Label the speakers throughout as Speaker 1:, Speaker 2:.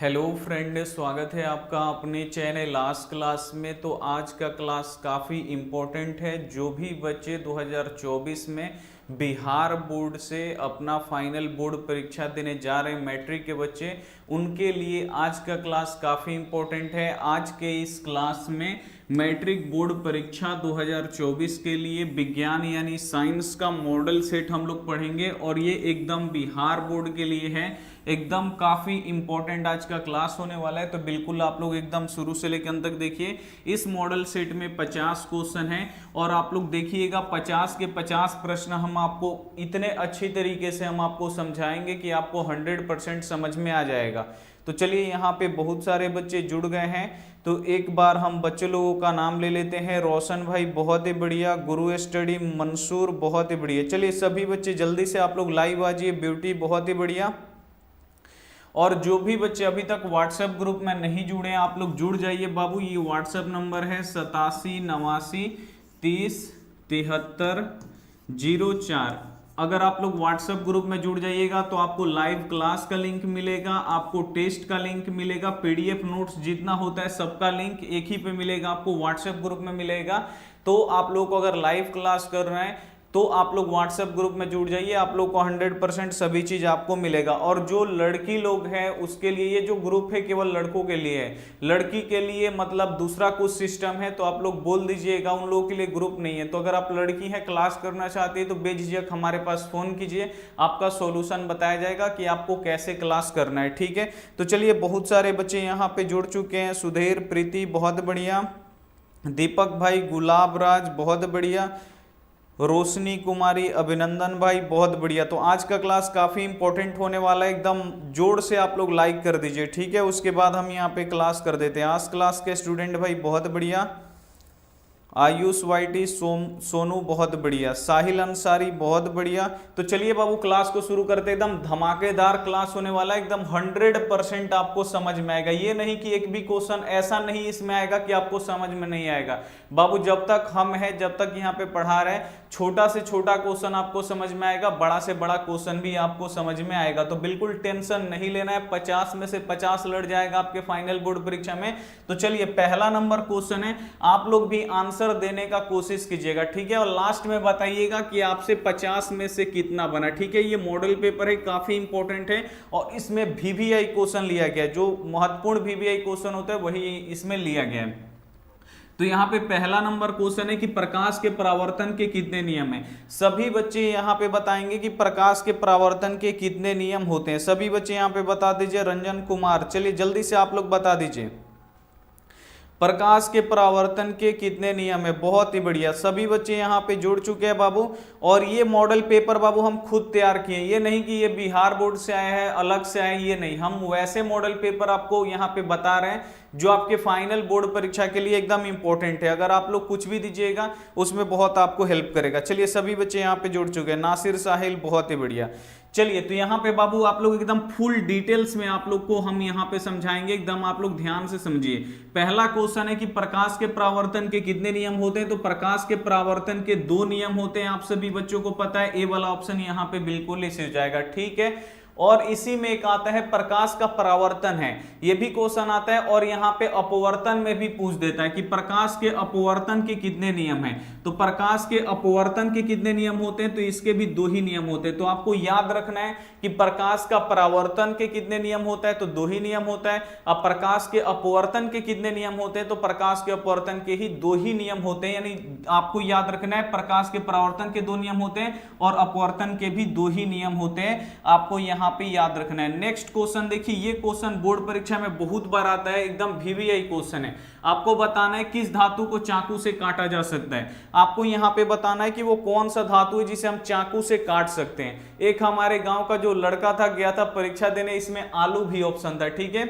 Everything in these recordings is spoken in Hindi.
Speaker 1: हेलो फ्रेंड, स्वागत है आपका अपने चैनल लास्ट क्लास में। तो आज का क्लास काफ़ी इम्पोर्टेंट है। जो भी बच्चे 2024 में बिहार बोर्ड से अपना फाइनल बोर्ड परीक्षा देने जा रहे हैं, मैट्रिक के बच्चे, उनके लिए आज का क्लास काफ़ी इम्पोर्टेंट है। आज के इस क्लास में मैट्रिक बोर्ड परीक्षा 2024 के लिए विज्ञान यानी साइंस का मॉडल सेट हम लोग पढ़ेंगे और ये एकदम बिहार बोर्ड के लिए है। एकदम काफ़ी इंपॉर्टेंट आज का क्लास होने वाला है, तो बिल्कुल आप लोग एकदम शुरू से लेकर अंत तक देखिए। इस मॉडल सेट में 50 क्वेश्चन हैं और आप लोग देखिएगा 50 के 50 प्रश्न हम आपको इतने अच्छी तरीके से हम आपको समझाएंगे कि आपको 100% समझ में आ जाएगा। तो चलिए, यहाँ पे बहुत सारे बच्चे जुड़ गए हैं, तो एक बार हम बच्चे लोगों का नाम ले लेते हैं। रोशन भाई बहुत ही बढ़िया, गुरु स्टडी मंसूर बहुत ही बढ़िया। चलिए सभी बच्चे जल्दी से आप लोग लाइव आ जाइए। ब्यूटी बहुत ही बढ़िया। और जो भी बच्चे अभी तक व्हाट्सएप ग्रुप में नहीं जुड़े हैं, आप लोग जुड़ जाइए बाबू। ये व्हाट्सएप नंबर है 8789307304। अगर आप लोग व्हाट्सएप ग्रुप में जुड़ जाइएगा तो आपको लाइव क्लास का लिंक मिलेगा, आपको टेस्ट का लिंक मिलेगा, पीडीएफ नोट्स जितना होता है सबका लिंक एक ही पे मिलेगा, आपको व्हाट्सएप ग्रुप में मिलेगा। तो आप लोग को अगर लाइव क्लास कर रहे हैं तो आप लोग व्हाट्सएप ग्रुप में जुड़ जाइए, आप लोग को 100% सभी चीज आपको मिलेगा। और जो लड़की लोग हैं उसके लिए ये जो ग्रुप है केवल लड़कों के लिए है, लड़की के लिए मतलब दूसरा कुछ सिस्टम है, तो आप लोग बोल दीजिएगा उन लोगों के लिए ग्रुप नहीं है। तो अगर आप लड़की हैं, क्लास करना चाहती है, तो बेझिझक हमारे पास फोन कीजिए, आपका सोल्यूशन बताया जाएगा कि आपको कैसे क्लास करना है, ठीक है। तो चलिए, बहुत सारे बच्चे यहाँ पे जुड़ चुके हैं। सुधीर, प्रीति बहुत बढ़िया, दीपक भाई, गुलाब राज बहुत बढ़िया, रोशनी कुमारी, अभिनंदन भाई बहुत बढ़िया। तो आज का क्लास काफ़ी इंपॉर्टेंट होने वाला है, एकदम जोर से आप लोग लाइक कर दीजिए, ठीक है। उसके बाद हम यहाँ पे क्लास कर देते हैं। आज क्लास के स्टूडेंट भाई बहुत बढ़िया, आयुष वाईटी, सोनू बहुत बढ़िया, साहिल अंसारी बहुत बढ़िया। तो चलिए बाबू, क्लास को शुरू करते। एकदम धमाकेदार क्लास होने वाला है, एकदम 100% आपको समझ में आएगा। ये नहीं कि एक भी क्वेश्चन ऐसा नहीं इसमें आएगा कि आपको समझ में नहीं आएगा बाबू। जब तक हम हैं, जब तक यहाँ पे पढ़ा रहे हैं, छोटा से छोटा क्वेश्चन आपको समझ में आएगा, बड़ा से बड़ा क्वेश्चन भी आपको समझ में आएगा। तो बिल्कुल टेंशन नहीं लेना है, 50 में से 50 लड़ जाएगा आपके फाइनल बोर्ड परीक्षा में। तो चलिए, पहला नंबर क्वेश्चन है, आप लोग भी आंसर देने का कोशिश कीजिएगा, ठीक है। और लास्ट में बताइएगा कि आपसे 50 में से कितना बना, ठीक है। ये मॉडल पेपर है, काफी इंपॉर्टेंट है और इसमें वीवीआई क्वेश्चन लिया गया है। जो महत्वपूर्ण वीवीआई क्वेश्चन होता है वही इसमें लिया गया है। तो यहाँ पे पहला नंबर क्वेश्चन है कि प्रकाश के परावर्तन के कितने नियम हैं। सभी बच्चे यहाँ पे बताएंगे कि प्रकाश के परावर्तन के कितने नियम होते हैं। सभी बच्चे यहाँ पे बता दीजिए। रंजन कुमार, चलिए जल्दी से आप लोग बता दीजिए, प्रकाश के परावर्तन के कितने नियम है। बहुत ही बढ़िया, सभी बच्चे यहाँ पे जुड़ चुके हैं बाबू। और ये मॉडल पेपर बाबू हम खुद तैयार किए, ये नहीं कि ये बिहार बोर्ड से आया है, अलग से आया है, ये नहीं। हम वैसे मॉडल पेपर आपको यहाँ पे बता रहे हैं जो आपके फाइनल बोर्ड परीक्षा के लिए एकदम इंपॉर्टेंट है। अगर आप लोग कुछ भी दीजिएगा उसमें बहुत आपको हेल्प करेगा। चलिए, सभी बच्चे यहाँ पे जुड़ चुके हैं। नासिर, साहिल बहुत ही बढ़िया। चलिए, तो यहाँ पे बाबू आप लोग एकदम फुल डिटेल्स में आप लोग को हम यहाँ पे समझाएंगे, एकदम आप लोग ध्यान से समझिए। पहला क्वेश्चन है कि प्रकाश के परावर्तन के कितने नियम होते हैं। तो प्रकाश के परावर्तन के 2 नियम होते हैं, आप सभी बच्चों को पता है। ए वाला ऑप्शन यहाँ पे बिल्कुल इसी हो जाएगा, ठीक है। और इसी में एक आता है प्रकाश का परावर्तन है, ये भी क्वेश्चन आता है। और यहाँ पे अपवर्तन में भी पूछ देता है कि प्रकाश के अपवर्तन के कितने नियम हैं। तो प्रकाश के अपवर्तन के कितने नियम होते हैं, तो इसके भी 2 ही नियम होते हैं। तो आपको याद रखना है कि प्रकाश का परावर्तन के कितने नियम होता है, तो 2 ही नियम होता है। अब प्रकाश के अपवर्तन के कितने नियम होते हैं, तो प्रकाश के अपवर्तन के ही 2 ही नियम होते हैं। यानी आपको याद रखना है, प्रकाश के परावर्तन के 2 नियम होते हैं और अपवर्तन के भी 2 ही नियम होते हैं, आपको यहाँ पे याद रखना है। नेक्स्ट क्वेश्चन देखिए, ये क्वेश्चन बोर्ड परीक्षा में बहुत बार आता है, एकदम वीवीआई क्वेश्चन है। आपको बताना है किस धातु को चाकू से काटा जा सकता है। आपको यहाँ पे बताना है कि वो कौन सा धातु है जिसे हम चाकू से काट सकते हैं। एक हमारे गांव का जो लड़का था, गया था परीक्षा देने, इसमें आलू भी ऑप्शन था, ठीक है।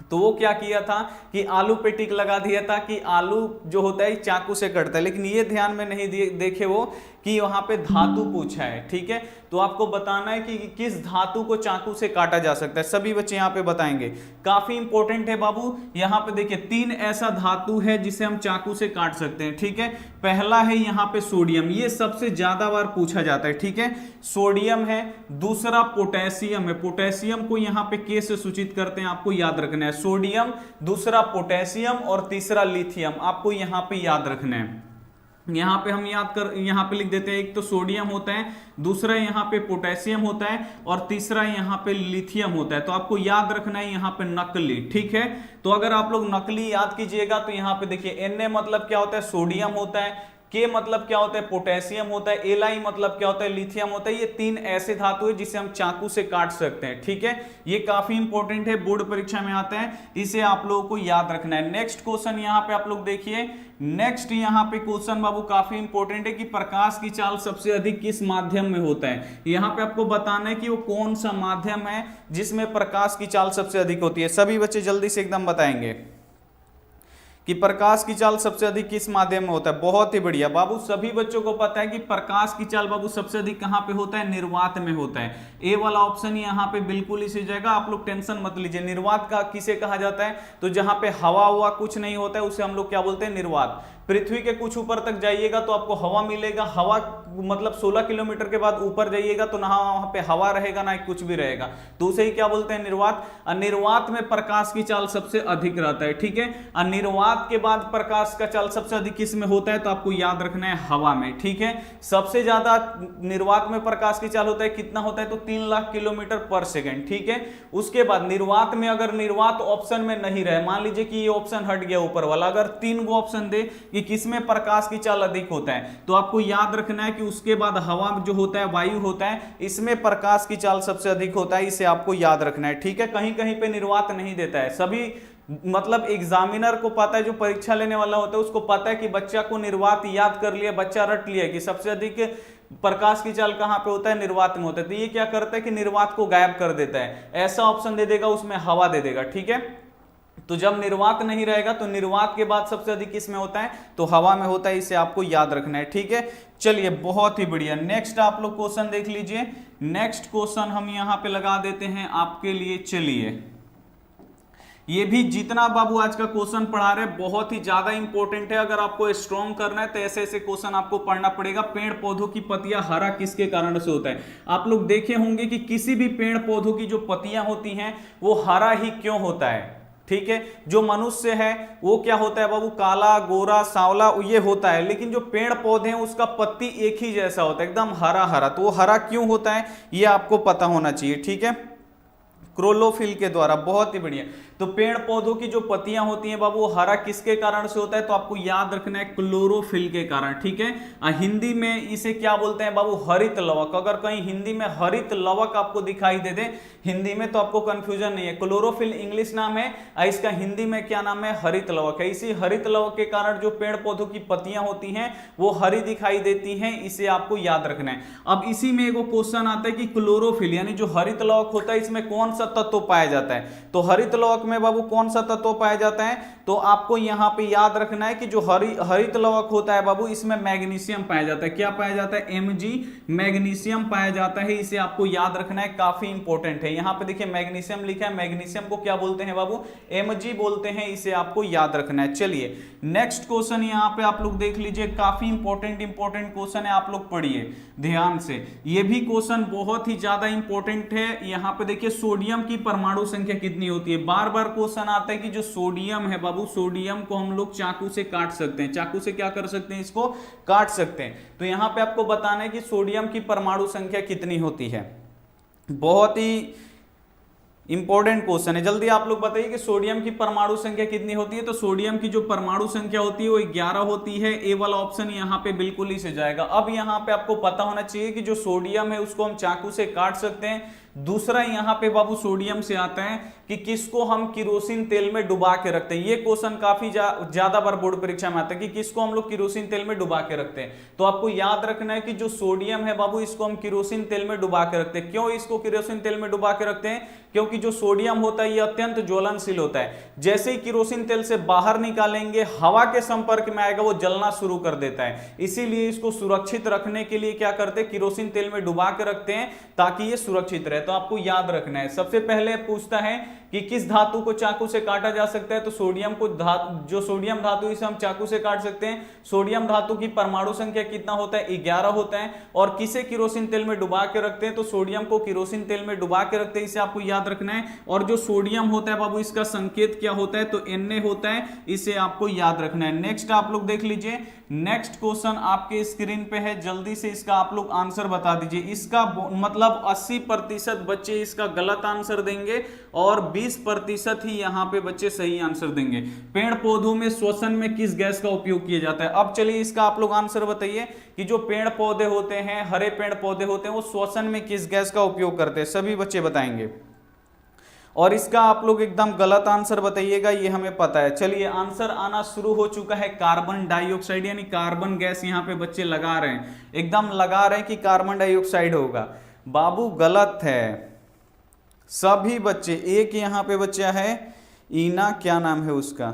Speaker 1: तो वो क्या किया था कि आलू पे टिक लगा दिया था कि आलू जो होता है चाकू से कटता है, लेकिन ये ध्यान में नहीं देखे वो कि वहां पे धातु पूछा है, ठीक है। तो आपको बताना है कि किस धातु को चाकू से काटा जा सकता है। सभी बच्चे यहाँ पे बताएंगे, काफी इंपॉर्टेंट है बाबू। यहाँ पे देखिए 3 ऐसा धातु है जिसे हम चाकू से काट सकते हैं, ठीक है। पहला है यहाँ पे सोडियम, ये सबसे ज्यादा बार पूछा जाता है, ठीक है, सोडियम है। दूसरा पोटेशियम है, पोटेशियम को यहाँ पे के से सूचित करते हैं, आपको याद रखना है, सोडियम, दूसरा पोटेशियम और तीसरा लिथियम, आपको यहाँ पे याद रखना है। यहाँ पे हम यहाँ पे लिख देते हैं, एक तो सोडियम होता है, दूसरा यहाँ पे पोटेशियम होता है और तीसरा यहाँ पे लिथियम होता है। तो आपको याद रखना है यहाँ पे नकली, ठीक है। तो अगर आप लोग नकली याद कीजिएगा तो यहाँ पे देखिए Na मतलब क्या होता है, सोडियम होता है, K मतलब क्या होता है, पोटेशियम होता है, Li मतलब क्या होता है, लिथियम होता है। ये तीन ऐसे धातु है जिसे हम चाकू से काट सकते हैं, ठीक है। ये काफी इंपॉर्टेंट है, बोर्ड परीक्षा में आता है, इसे आप लोगों को याद रखना है। नेक्स्ट क्वेश्चन यहाँ पे आप लोग देखिए, नेक्स्ट यहाँ पे क्वेश्चन बाबू काफी इंपॉर्टेंट है कि प्रकाश की चाल सबसे अधिक किस माध्यम में होता है। यहाँ पे आपको बताना है कि वो कौन सा माध्यम है जिसमें प्रकाश की चाल सबसे अधिक होती है। सभी बच्चे जल्दी से एकदम बताएंगे कि प्रकाश की चाल सबसे अधिक किस माध्यम में होता है। बहुत ही बढ़िया बाबू, सभी बच्चों को पता है कि प्रकाश की चाल बाबू सबसे अधिक कहां पे होता है, निर्वात में होता है। ए वाला ऑप्शन यहाँ पे बिल्कुल ही सही जाएगा, आप लोग टेंशन मत लीजिए। निर्वात का किसे कहा जाता है, तो जहां पे हवा हुआ कुछ नहीं होता है उसे हम लोग क्या बोलते हैं, निर्वात। पृथ्वी के कुछ ऊपर तक जाइएगा तो आपको हवा मिलेगा, हवा मतलब 16 किलोमीटर के बाद ऊपर जाइएगा तो ना वहां पे हवा रहेगा ना कुछ भी रहेगा, तो उसे ही क्या बोलते हैं, निर्वात। निर्वात में प्रकाश की चाल सबसे अधिक रहता है, ठीक है। निर्वात के बाद प्रकाश का चाल सबसे अधिक किस में होता है, तो आपको याद रखना है हवा में, ठीक है। सबसे ज्यादा निर्वात में प्रकाश की चाल होता है, कितना होता है, तो 3 लाख किलोमीटर पर सेकेंड, ठीक है। उसके बाद निर्वात में अगर निर्वात ऑप्शन में नहीं रहे, मान लीजिए कि ये ऑप्शन हट गया ऊपर वाला, अगर 3 गो ऑप्शन दे कि किसमें प्रकाश की चाल अधिक होता है, तो आपको याद रखना है कि उसके बाद हवा जो होता है, वायु होता है, इसमें प्रकाश की चाल सबसे अधिक होता है, इसे आपको याद रखना है, ठीक है। कहीं कहीं पे निर्वात नहीं देता है, सभी मतलब एग्जामिनर को पता है, जो परीक्षा लेने वाला होता है उसको पता है कि बच्चा को निर्वात याद कर लिया, बच्चा रट लिया कि सबसे अधिक प्रकाश की चाल कहां पे होता है, निर्वात में होता है। तो ये क्या करता है कि निर्वात को गायब कर देता है, ऐसा ऑप्शन दे देगा, उसमें हवा दे देगा, ठीक है। तो जब निर्वात नहीं रहेगा तो निर्वात के बाद सबसे अधिक किसमें होता है, तो हवा में होता है, इसे आपको याद रखना है, ठीक है। चलिए बहुत ही बढ़िया, नेक्स्ट आप लोग क्वेश्चन देख लीजिए। नेक्स्ट क्वेश्चन हम यहां पे लगा देते हैं आपके लिए। चलिए ये भी जितना बाबू आज का क्वेश्चन पढ़ा रहे बहुत ही ज्यादा इंपॉर्टेंट है, अगर आपको स्ट्रॉन्ग करना है तो ऐसे ऐसे क्वेश्चन आपको पढ़ना पड़ेगा। पेड़ पौधों की पत्तियां हरा किसके कारण से होता है, आप लोग देखे होंगे कि किसी भी पेड़ पौधों की जो पत्तियां होती हैं वो हरा ही क्यों होता है, ठीक है। जो मनुष्य है वो क्या होता है बाबू, काला, गोरा, सांवला ये होता है, लेकिन जो पेड़ पौधे हैं उसका पत्ती एक ही जैसा होता है, एकदम हरा हरा। तो वो हरा क्यों होता है ये आपको पता होना चाहिए, ठीक है, क्लोरोफिल के द्वारा। बहुत ही बढ़िया। तो पेड़ पौधों की जो पत्तियां होती हैं बाबू, हरा किसके कारण से होता है, तो आपको याद रखना है क्लोरोफिल के कारण, ठीक है। हिंदी में इसे क्या बोलते हैं बाबू, हरित लवक। अगर कहीं हिंदी में हरित लवक आपको दिखाई दे दे हिंदी में तो आपको कंफ्यूजन नहीं है, क्लोरोफिल इंग्लिश नाम है, इसका हिंदी में क्या नाम है, हरित लवक है। इसी हरित लवक के कारण जो पेड़ पौधों की पत्तियां होती हैं वो हरी दिखाई देती हैं, इसे आपको याद रखना है। अब इसी में एक क्वेश्चन आता है कि क्लोरोफिल यानी जो हरित लवक होता है इसमें कौन सा तत्व पाया जाता है, तो हरित लवक में बाबू कौन सा तत्व पाया जाता है, तो आपको यहां पे याद रखना है कि जो हरित लवक होता है बाबू इसमें मैग्नीशियम पाया जाता है। क्या पाया जाता है, Mg, मैग्नीशियम पाया जाता है, इसे आपको याद रखना है, काफी इंपॉर्टेंट है। यहां पे देखिए मैग्नीशियम लिखा है, मैग्नीशियम को क्या बोलते हैं बाबू, Mg बोलते हैं, इसे आपको याद रखना है। चलिए नेक्स्ट क्वेश्चन यहां पे आप लोग देख लीजिए, काफी इंपॉर्टेंट क्वेश्चन है, आप लोग पढ़िए ध्यान से। ये भी क्वेश्चन बहुत ही ज्यादा इंपॉर्टेंट है। यहां पे देखिए सोडियम की परमाणु संख्या कितनी होती है, बार बार क्वेश्चन आता है कि जो सोडियम है बाबू, सोडियम को हम लोग चाकू से काट सकते हैं, चाकू से क्या कर सकते हैं, इसको काट सकते हैं। तो यहां पे आपको बताना है कि सोडियम की परमाणु संख्या कितनी होती है, बहुत ही इंपॉर्टेंट क्वेश्चन है। जल्दी आप लोग बताइए कि सोडियम की परमाणु संख्या कितनी होती है, तो सोडियम की जो परमाणु संख्या होती है वो 11 होती है। ए वाला ऑप्शन यहाँ पे बिल्कुल ही से जाएगा। अब यहाँ पे आपको पता होना चाहिए कि जो सोडियम है उसको हम चाकू से काट सकते हैं। दूसरा यहाँ पे बाबू सोडियम से आता है कि किसको हम किरोसिन तेल में डुबा के रखते हैं। ये क्वेश्चन काफी ज्यादा बार बोर्ड परीक्षा में आता है कि किसको हम लोग किरोसिन तेल में डुबा के रखते हैं। तो आपको याद रखना है कि जो सोडियम है बाबू इसको हम किरोसिन तेल में डुबा के रखते हैं। क्यों इसको किरोसिन तेल में डुबा के रखते हैं, क्योंकि जो सोडियम होता है ये अत्यंत ज्वलनशील होता है। जैसे ही किरोसिन तेल से बाहर निकालेंगे हवा के संपर्क में आएगा वो जलना शुरू कर देता है। इसीलिए इसको सुरक्षित रखने के लिए क्या करते हैं, किरोसिन तेल में डुबा के रखते हैं ताकि ये सुरक्षित रहे। तो आपको याद रखना है, सबसे पहले पूछता है कि किस धातु को चाकू से काटा जा सकता है, तो सोडियम को जो सोडियम धातु इसे हम चाकू से काट सकते हैं। सोडियम धातु की परमाणु संख्या कितना होता है, 11 होता है। और किसे किरोसिन तेल में डुबा के रखते हैं, तो सोडियम को किरोसिन तेल में डुबा के रखते हैं, इसे आपको याद रखना है। और जो सोडियम होता है बाबू, इसका संकेत क्या होता है, तो Na होता है, इसे आपको याद रखना है। नेक्स्ट आप लोग देख लीजिए, नेक्स्ट क्वेश्चन आपके स्क्रीन पे है, जल्दी से इसका आप लोग आंसर बता दीजिए। इसका मतलब 80% बच्चे इसका गलत आंसर देंगे और 20% ही यहां पे बच्चे सही आंसर देंगे। पेड़ पौधों में श्वसन में किस गैस का उपयोग किया जाता है? अब चलिए इसका आप लोग आंसर बताइए कि जो पेड़ पौधे होते हैं, हरे पेड़ पौधे होते हैं, वो श्वसन में किस गैस का उपयोग करते हैं? सभी बच्चे बताएंगे। और इसका आप लोग एकदम गलत आंसर बताइएगा, ये हमें पता है। चलिए आंसर आना शुरू हो चुका है, कार्बन डाइऑक्साइड, यानी कार्बन गैस यहाँ पे बच्चे लगा रहे हैं, एकदम लगा रहे हैं कि कार्बन डाइऑक्साइड होगा। बाबू गलत है सभी बच्चे। एक यहाँ पे बच्चा है ईना, क्या नाम है उसका,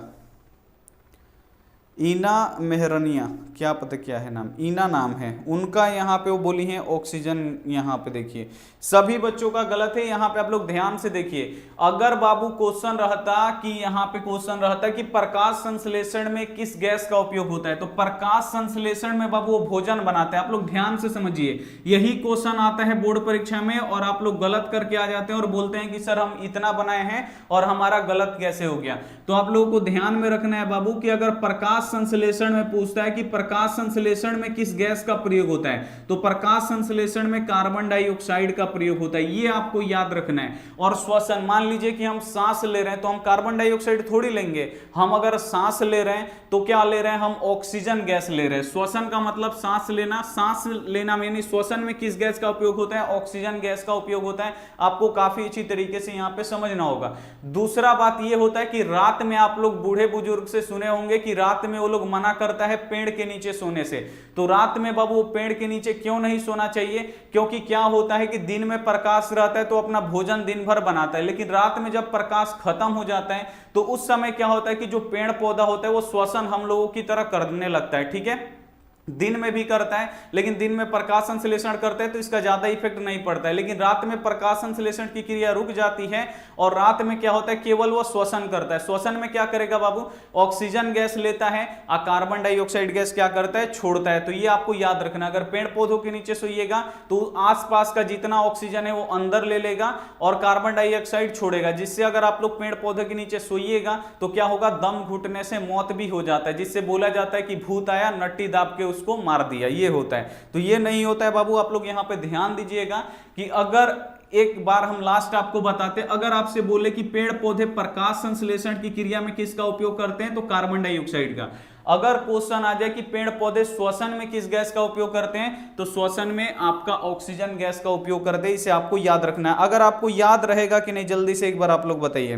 Speaker 1: ईना मेहरनिया, क्या पता क्या है नाम, ईना नाम है उनका। यहाँ पे वो बोली है ऑक्सीजन, यहाँ पे देखिए सभी बच्चों का गलत है। यहाँ पे आप लोग ध्यान से देखिए, अगर बाबू क्वेश्चन रहता कि यहाँ पे क्वेश्चन रहता कि प्रकाश संश्लेषण में किस गैस का उपयोग होता है, तो प्रकाश संश्लेषण में बाबू वो भोजन बनाते हैं। आप लोग ध्यान से समझिए, यही क्वेश्चन आता है बोर्ड परीक्षा में और आप लोग गलत करके आ जाते हैं और बोलते हैं कि सर हम इतना बनाए हैं और हमारा गलत कैसे हो गया। तो आप लोगों को ध्यान में रखना है बाबू कि अगर प्रकाश संश्लेषण में पूछता है कि प्रकाश संश्लेषण में किस गैस का प्रयोग होता है, तो प्रकाश संश्लेषण में कार्बन डाइऑक्साइड का प्रयोग होता है, ये आपको याद रखना है। और श्वसन, मान लीजिए कि हम सांस ले रहे हैं तो हम कार्बन डाइऑक्साइड थोड़ी लेंगे, हम अगर सांस ले रहे हैं तो क्या ले रहे हैं, हम ऑक्सीजन गैस ले रहे हैं। श्वसन का मतलब सांस लेना, सांस लेना यानी श्वसन में किस गैस का उपयोग होता है, ऑक्सीजन गैस का उपयोग होता है। आपको काफी अच्छी तरीके से यहाँ पे समझना होगा। दूसरा बात ये होता है कि रात में आप लोग बूढ़े बुजुर्ग से सुने होंगे कि रात में वो लोग मना करता है पेड़ के नीचे सोने से। तो रात में बाबू वो पेड़ के नीचे क्यों नहीं सोना चाहिए, क्योंकि क्या होता है कि दिन में प्रकाश रहता है तो अपना भोजन दिन भर बनाता है, लेकिन रात में जब प्रकाश खत्म हो जाता है तो उस समय क्या होता है कि जो पेड़ पौधा होता है वो श्वसन हम लोगों की तरह करने लगता है। ठीक है, दिन में भी करता है, लेकिन दिन में प्रकाश संश्लेषण करते हैं तो इसका ज्यादा इफेक्ट नहीं पड़ता है, लेकिन रात में प्रकाश संश्लेषण की क्रिया रुक जाती है और रात में क्या होता है, केवल वो श्वसन करता है। श्वसन में क्या करेगा बाबू, ऑक्सीजन गैस लेता है और कार्बन डाइऑक्साइड गैस क्या करता है, छोड़ता है। तो ये आपको याद रखना, अगर पेड़ पौधों के नीचे सोइएगा तो आसपास का जितना ऑक्सीजन है वो अंदर ले लेगा और कार्बन डाइऑक्साइड छोड़ेगा, जिससे अगर आप लोग पेड़ पौधे के नीचे सोइएगा तो क्या होगा, दम घुटने से मौत भी हो जाता है, जिससे बोला जाता है कि भूत आया नट्टी दाब के उसको मार दिया, ये होता है। तो ये नहीं होता है बाबू, आप लोग यहाँ पे ध्यान दीजिएगा कि अगर एक बार हम लास्ट आपको बताते, अगर आपसे बोले कि पेड़ पौधे प्रकाश संश्लेषण की क्रिया में किसका उपयोग करते हैं, तो कार्बन डाइऑक्साइड का। अगर क्वेश्चन आ जाए कि पेड़ पौधे श्वसन में किस गैस का उपयोग करते हैं, तो श्वसन में आपका ऑक्सीजन गैस का उपयोग करते हैं, इसे आपको याद रखना है। अगर आपको याद रहेगा कि नहीं, जल्दी से एक बार आप लोग बताइए।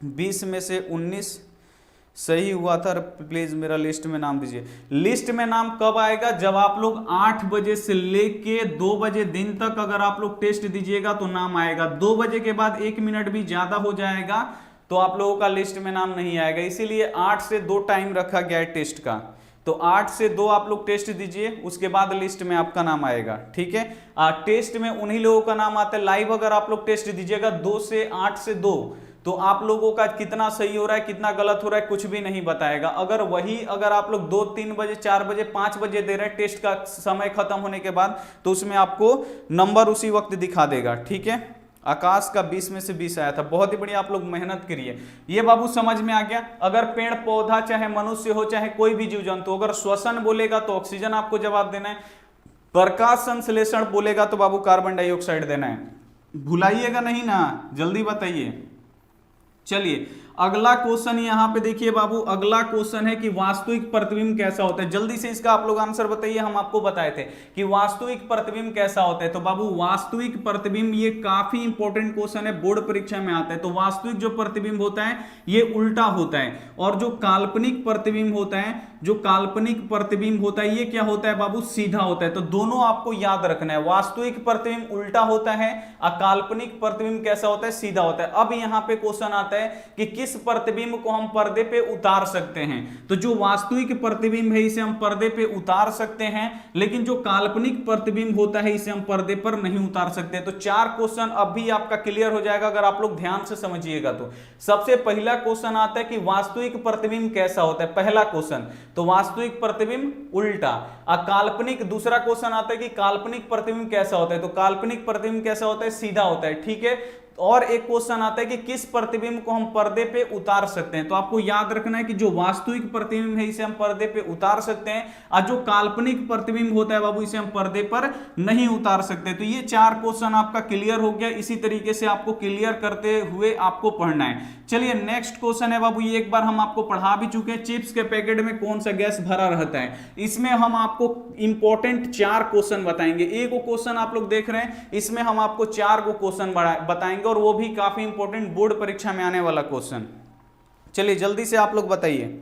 Speaker 1: 20 में से 19 सही हुआ था, प्लीज मेरा लिस्ट में नाम दीजिए। लिस्ट में नाम कब आएगा, जब आप लोग 8 बजे से लेके 2 बजे दिन तक अगर आप लोग टेस्ट दीजिएगा तो नाम आएगा। 2 बजे के बाद 1 मिनट भी ज्यादा हो जाएगा तो आप लोगों का लिस्ट में नाम नहीं आएगा, इसीलिए 8 से 2 टाइम रखा गया है टेस्ट का। तो 8 से 2 आप लोग टेस्ट दीजिए, उसके बाद लिस्ट में आपका नाम आएगा। ठीक है, टेस्ट में उन्हीं लोगों का नाम आता है। लाइव अगर आप लोग टेस्ट दीजिएगा 2 से 8 से 2, तो आप लोगों का कितना सही हो रहा है कितना गलत हो रहा है कुछ भी नहीं बताएगा। अगर आप लोग 2, 3 बजे, 4 बजे, 5 बजे दे रहे हैं टेस्ट का समय खत्म होने के बाद, तो उसमें आपको नंबर उसी वक्त दिखा देगा। ठीक है, आकाश का 20 में से 20 आया था, बहुत ही बढ़िया, आप लोग मेहनत करिए। ये बाबू समझ में आ गया। अगर पेड़ पौधा चाहे मनुष्य हो चाहे कोई भी जीव जंतु, अगर श्वसन बोलेगा तो ऑक्सीजन आपको जवाब देना है, प्रकाश संश्लेषण बोलेगा तो बाबू कार्बन डाइऑक्साइड देना है। भुलाइएगा नहीं ना, जल्दी बताइए। चलिए अगला क्वेश्चन यहां पे देखिए बाबू, अगला क्वेश्चन है कि वास्तविक प्रतिबिंब कैसा होता है। जल्दी से इसका आप लोग आंसर बताइए। हम आपको बताए थे कि वास्तविक प्रतिबिंब कैसा होता है, तो बाबू वास्तविक प्रतिबिंब ये काफी इंपॉर्टेंट क्वेश्चन है, बोर्ड परीक्षा में आता है। तो वास्तविक जो प्रतिबिंब होता है ये उल्टा होता है, और जो काल्पनिक प्रतिबिंब होता है, जो काल्पनिक प्रतिबिंब होता है ये क्या होता है बाबू, सीधा होता है। तो दोनों आपको याद रखना है, वास्तविक प्रतिबिंब उल्टा होता है और काल्पनिक प्रतिबिंब कैसा होता है, सीधा होता है। अब यहां पे क्वेश्चन आता है कि किस प्रतिबिंब को हम पर्दे पे उतार सकते हैं। तो जो वास्तविक प्रतिबिंब है इसे हम पर्दे पे उतार सकते हैं, लेकिन जो काल्पनिक प्रतिबिंब होता है इसे हम पर्दे पर नहीं उतार सकते। तो 4 क्वेश्चन अब भी आपका क्लियर हो जाएगा अगर आप लोग ध्यान से समझिएगा। तो सबसे पहला क्वेश्चन आता है कि वास्तविक प्रतिबिंब कैसा होता है, पहला क्वेश्चन। तो वास्तविक प्रतिबिंब उल्टा। काल्पनिक, दूसरा क्वेश्चन आता है कि काल्पनिक प्रतिबिंब कैसा होता है। तो काल्पनिक प्रतिबिंब कैसा होता है, सीधा होता है, ठीक है। और एक क्वेश्चन आता है कि किस प्रतिबिंब को हम पर्दे पे उतार सकते हैं। तो आपको याद रखना है कि जो वास्तविक प्रतिबिंब है इसे हम पर्दे पे उतार सकते हैं, और जो काल्पनिक प्रतिबिंब होता है बाबू इसे हम पर्दे पर नहीं उतार सकते। तो ये 4 क्वेश्चन आपका क्लियर हो गया। इसी तरीके से आपको क्लियर करते हुए आपको पढ़ना है। चलिए नेक्स्ट क्वेश्चन है बाबू, ये एक बार हम आपको पढ़ा भी चुके हैं, चिप्स के पैकेट में कौन सा गैस भरा रहता है। इसमें हम आपको इंपॉर्टेंट 4 क्वेश्चन बताएंगे। एक क्वेश्चन आप लोग देख रहे हैं, इसमें हम आपको 4 को क्वेश्चन बताएंगे, और वो भी काफी इंपॉर्टेंट बोर्ड परीक्षा में आने वाला क्वेश्चन। चलिए जल्दी से आप लोग बताइए।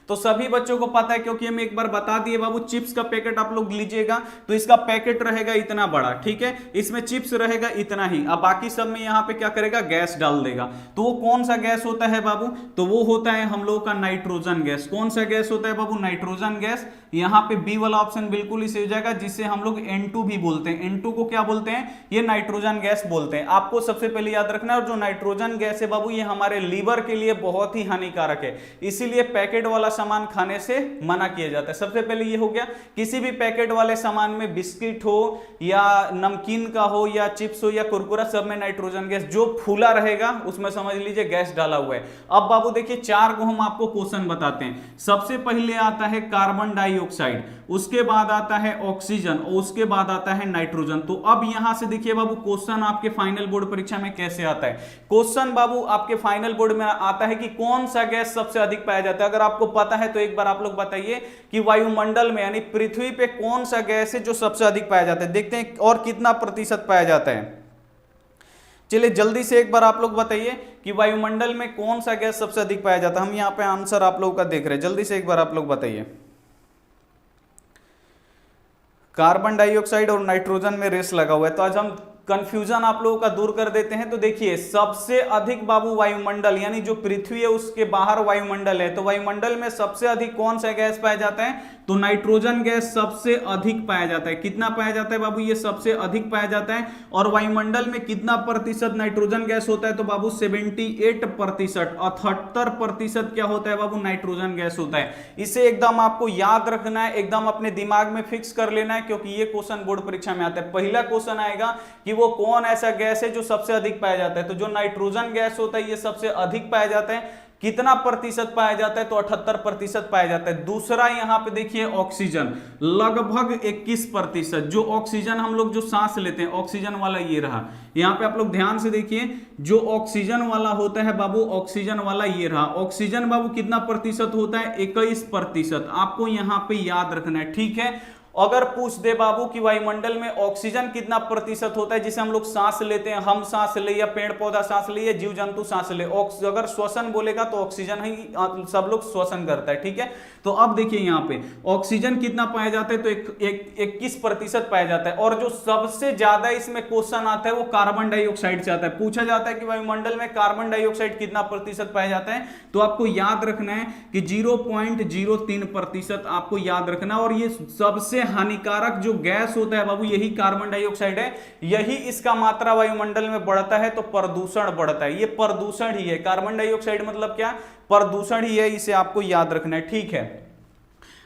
Speaker 1: तो सभी बच्चों को पता है, क्योंकि हम एक बार बता दिए बाबू, चिप्स का पैकेट आप लोग लीजिएगा तो इसका पैकेट रहेगा इतना बड़ा, ठीक है, इसमें चिप्स रहेगा इतना ही। अब बाकी सब में यहाँ पे क्या करेगा, गैस डाल देगा। तो वो कौन सा गैस होता है बाबू, तो वो होता है हम लोगों का नाइट्रोजन गैस। कौन सा गैस होता है बाबू, नाइट्रोजन गैस। यहाँ पे बी वाला ऑप्शन बिल्कुल इसे हो जाएगा, जिससे हम लोग N2 भी बोलते हैं। N2 को क्या बोलते हैं, ये नाइट्रोजन गैस बोलते हैं। आपको सबसे पहले याद रखना है, और जो नाइट्रोजन गैस है बाबू ये हमारे लीवर के लिए बहुत ही हानिकारक है, इसीलिए पैकेट वाला सामान खाने से मना किया जाता है। सबसे पहले ये हो गया, किसी भी पैकेट वाले सामान में बिस्किट हो या नमकीन का हो या चिप्स हो या कुरकुरा, सब में नाइट्रोजन गैस जो फूला रहेगा उसमें समझ लीजिए गैस डाला हुआ है। अब बाबू देखिए 4 को हम आपको क्वेश्चन बताते हैं। सबसे पहले आता है कार्बन डाइऑक्साइड, उसके बाद आता है ऑक्सीजन, और उसके बाद आता है नाइट्रोजन। तो अब यहां से देखिए बाबू क्वेश्चन आपके फाइनल बोर्ड परीक्षा में कैसे आता है। क्वेश्चन बाबू आपके फाइनल बोर्ड में आता है कि कौन सा गैस सबसे अधिक पाया जाता है। अगर आपको पता है तो एक बार आप लोग बताइए कि वायुमंडल में यानी पृथ्वी पे कौन सा गैस है जो सबसे अधिक पाया जाता है। देखते हैं और कितना प्रतिशत पाया जाता है। चलिए जल्दी से एक बार आप लोग बताइए कि वायुमंडल में कौन सा गैस सबसे अधिक पाया जाता है। हम यहाँ पे आंसर आप लोगों का देख रहे हैं, जल्दी से एक बार आप लोग बताइए। कार्बन डाइऑक्साइड और नाइट्रोजन में रेस लगा हुआ है, तो आज हम कंफ्यूजन आप लोगों का दूर कर देते हैं। तो देखिए सबसे अधिक बाबू वायुमंडल यानी जो पृथ्वी है उसके बाहर वायुमंडल है, तो वायुमंडल में सबसे अधिक कौन सा गैस पाया जाता है, तो नाइट्रोजन गैस सबसे अधिक पाया जाता है। कितना पाया जाता है बाबू, ये सबसे अधिक पाया जाता है। और वायुमंडल में कितना प्रतिशत नाइट्रोजन गैस होता है, तो बाबू 78%, 78% क्या होता है बाबू, नाइट्रोजन गैस होता है। इसे एकदम आपको याद रखना है, एकदम अपने दिमाग में फिक्स कर लेना है, क्योंकि ये क्वेश्चन बोर्ड परीक्षा में आता है। पहला क्वेश्चन आएगा कि वो कौन ऐसा गैस है जो सबसे अधिक पाया जाता है। तो जो नाइट्रोजन गैस होता है ये सबसे अधिक पाया जाता है। कितना प्रतिशत पाया जाता है, तो 78% पाया जाता है। दूसरा यहां पे देखिए ऑक्सीजन, लगभग 21%। जो ऑक्सीजन हम लोग जो सांस लेते हैं, ऑक्सीजन वाला ये रहा। यहां पे आप लोग ध्यान से देखिए, जो ऑक्सीजन वाला होता है बाबू, ऑक्सीजन वाला ये रहा। ऑक्सीजन बाबू कितना प्रतिशत होता है, 21%। आपको यहां पे याद रखना है, ठीक है। अगर पूछ दे बाबू कि वायुमंडल में ऑक्सीजन कितना प्रतिशत होता है जिसे हम लोग सांस लेते हैं, हम सांस ले या पेड़ पौधा सांस ले या जीव जंतु सांस ले, अगर श्वसन बोलेगा तो ऑक्सीजन ही सब लोग श्वसन करता है, ठीक है। तो अब देखिए यहाँ पे ऑक्सीजन कितना पाया जाता है, तो 21% पाया जाता है। और जो सबसे ज्यादा इसमें क्वेश्चन आता है वो कार्बन डाइऑक्साइड से आता है। पूछा जाता है कि वायुमंडल में कार्बन डाइऑक्साइड कितना प्रतिशत पाया जाता है, तो आपको याद रखना है कि 0.03% आपको याद रखना। और ये सबसे हानिकारक जो गैस होता है बाबू यही कार्बन डाइऑक्साइड है, यही इसका मात्रा वायुमंडल में बढ़ता है तो प्रदूषण बढ़ता है। ये प्रदूषण ही है, कार्बन डाइऑक्साइड मतलब क्या, प्रदूषण ही है, इसे आपको याद रखना है, ठीक है।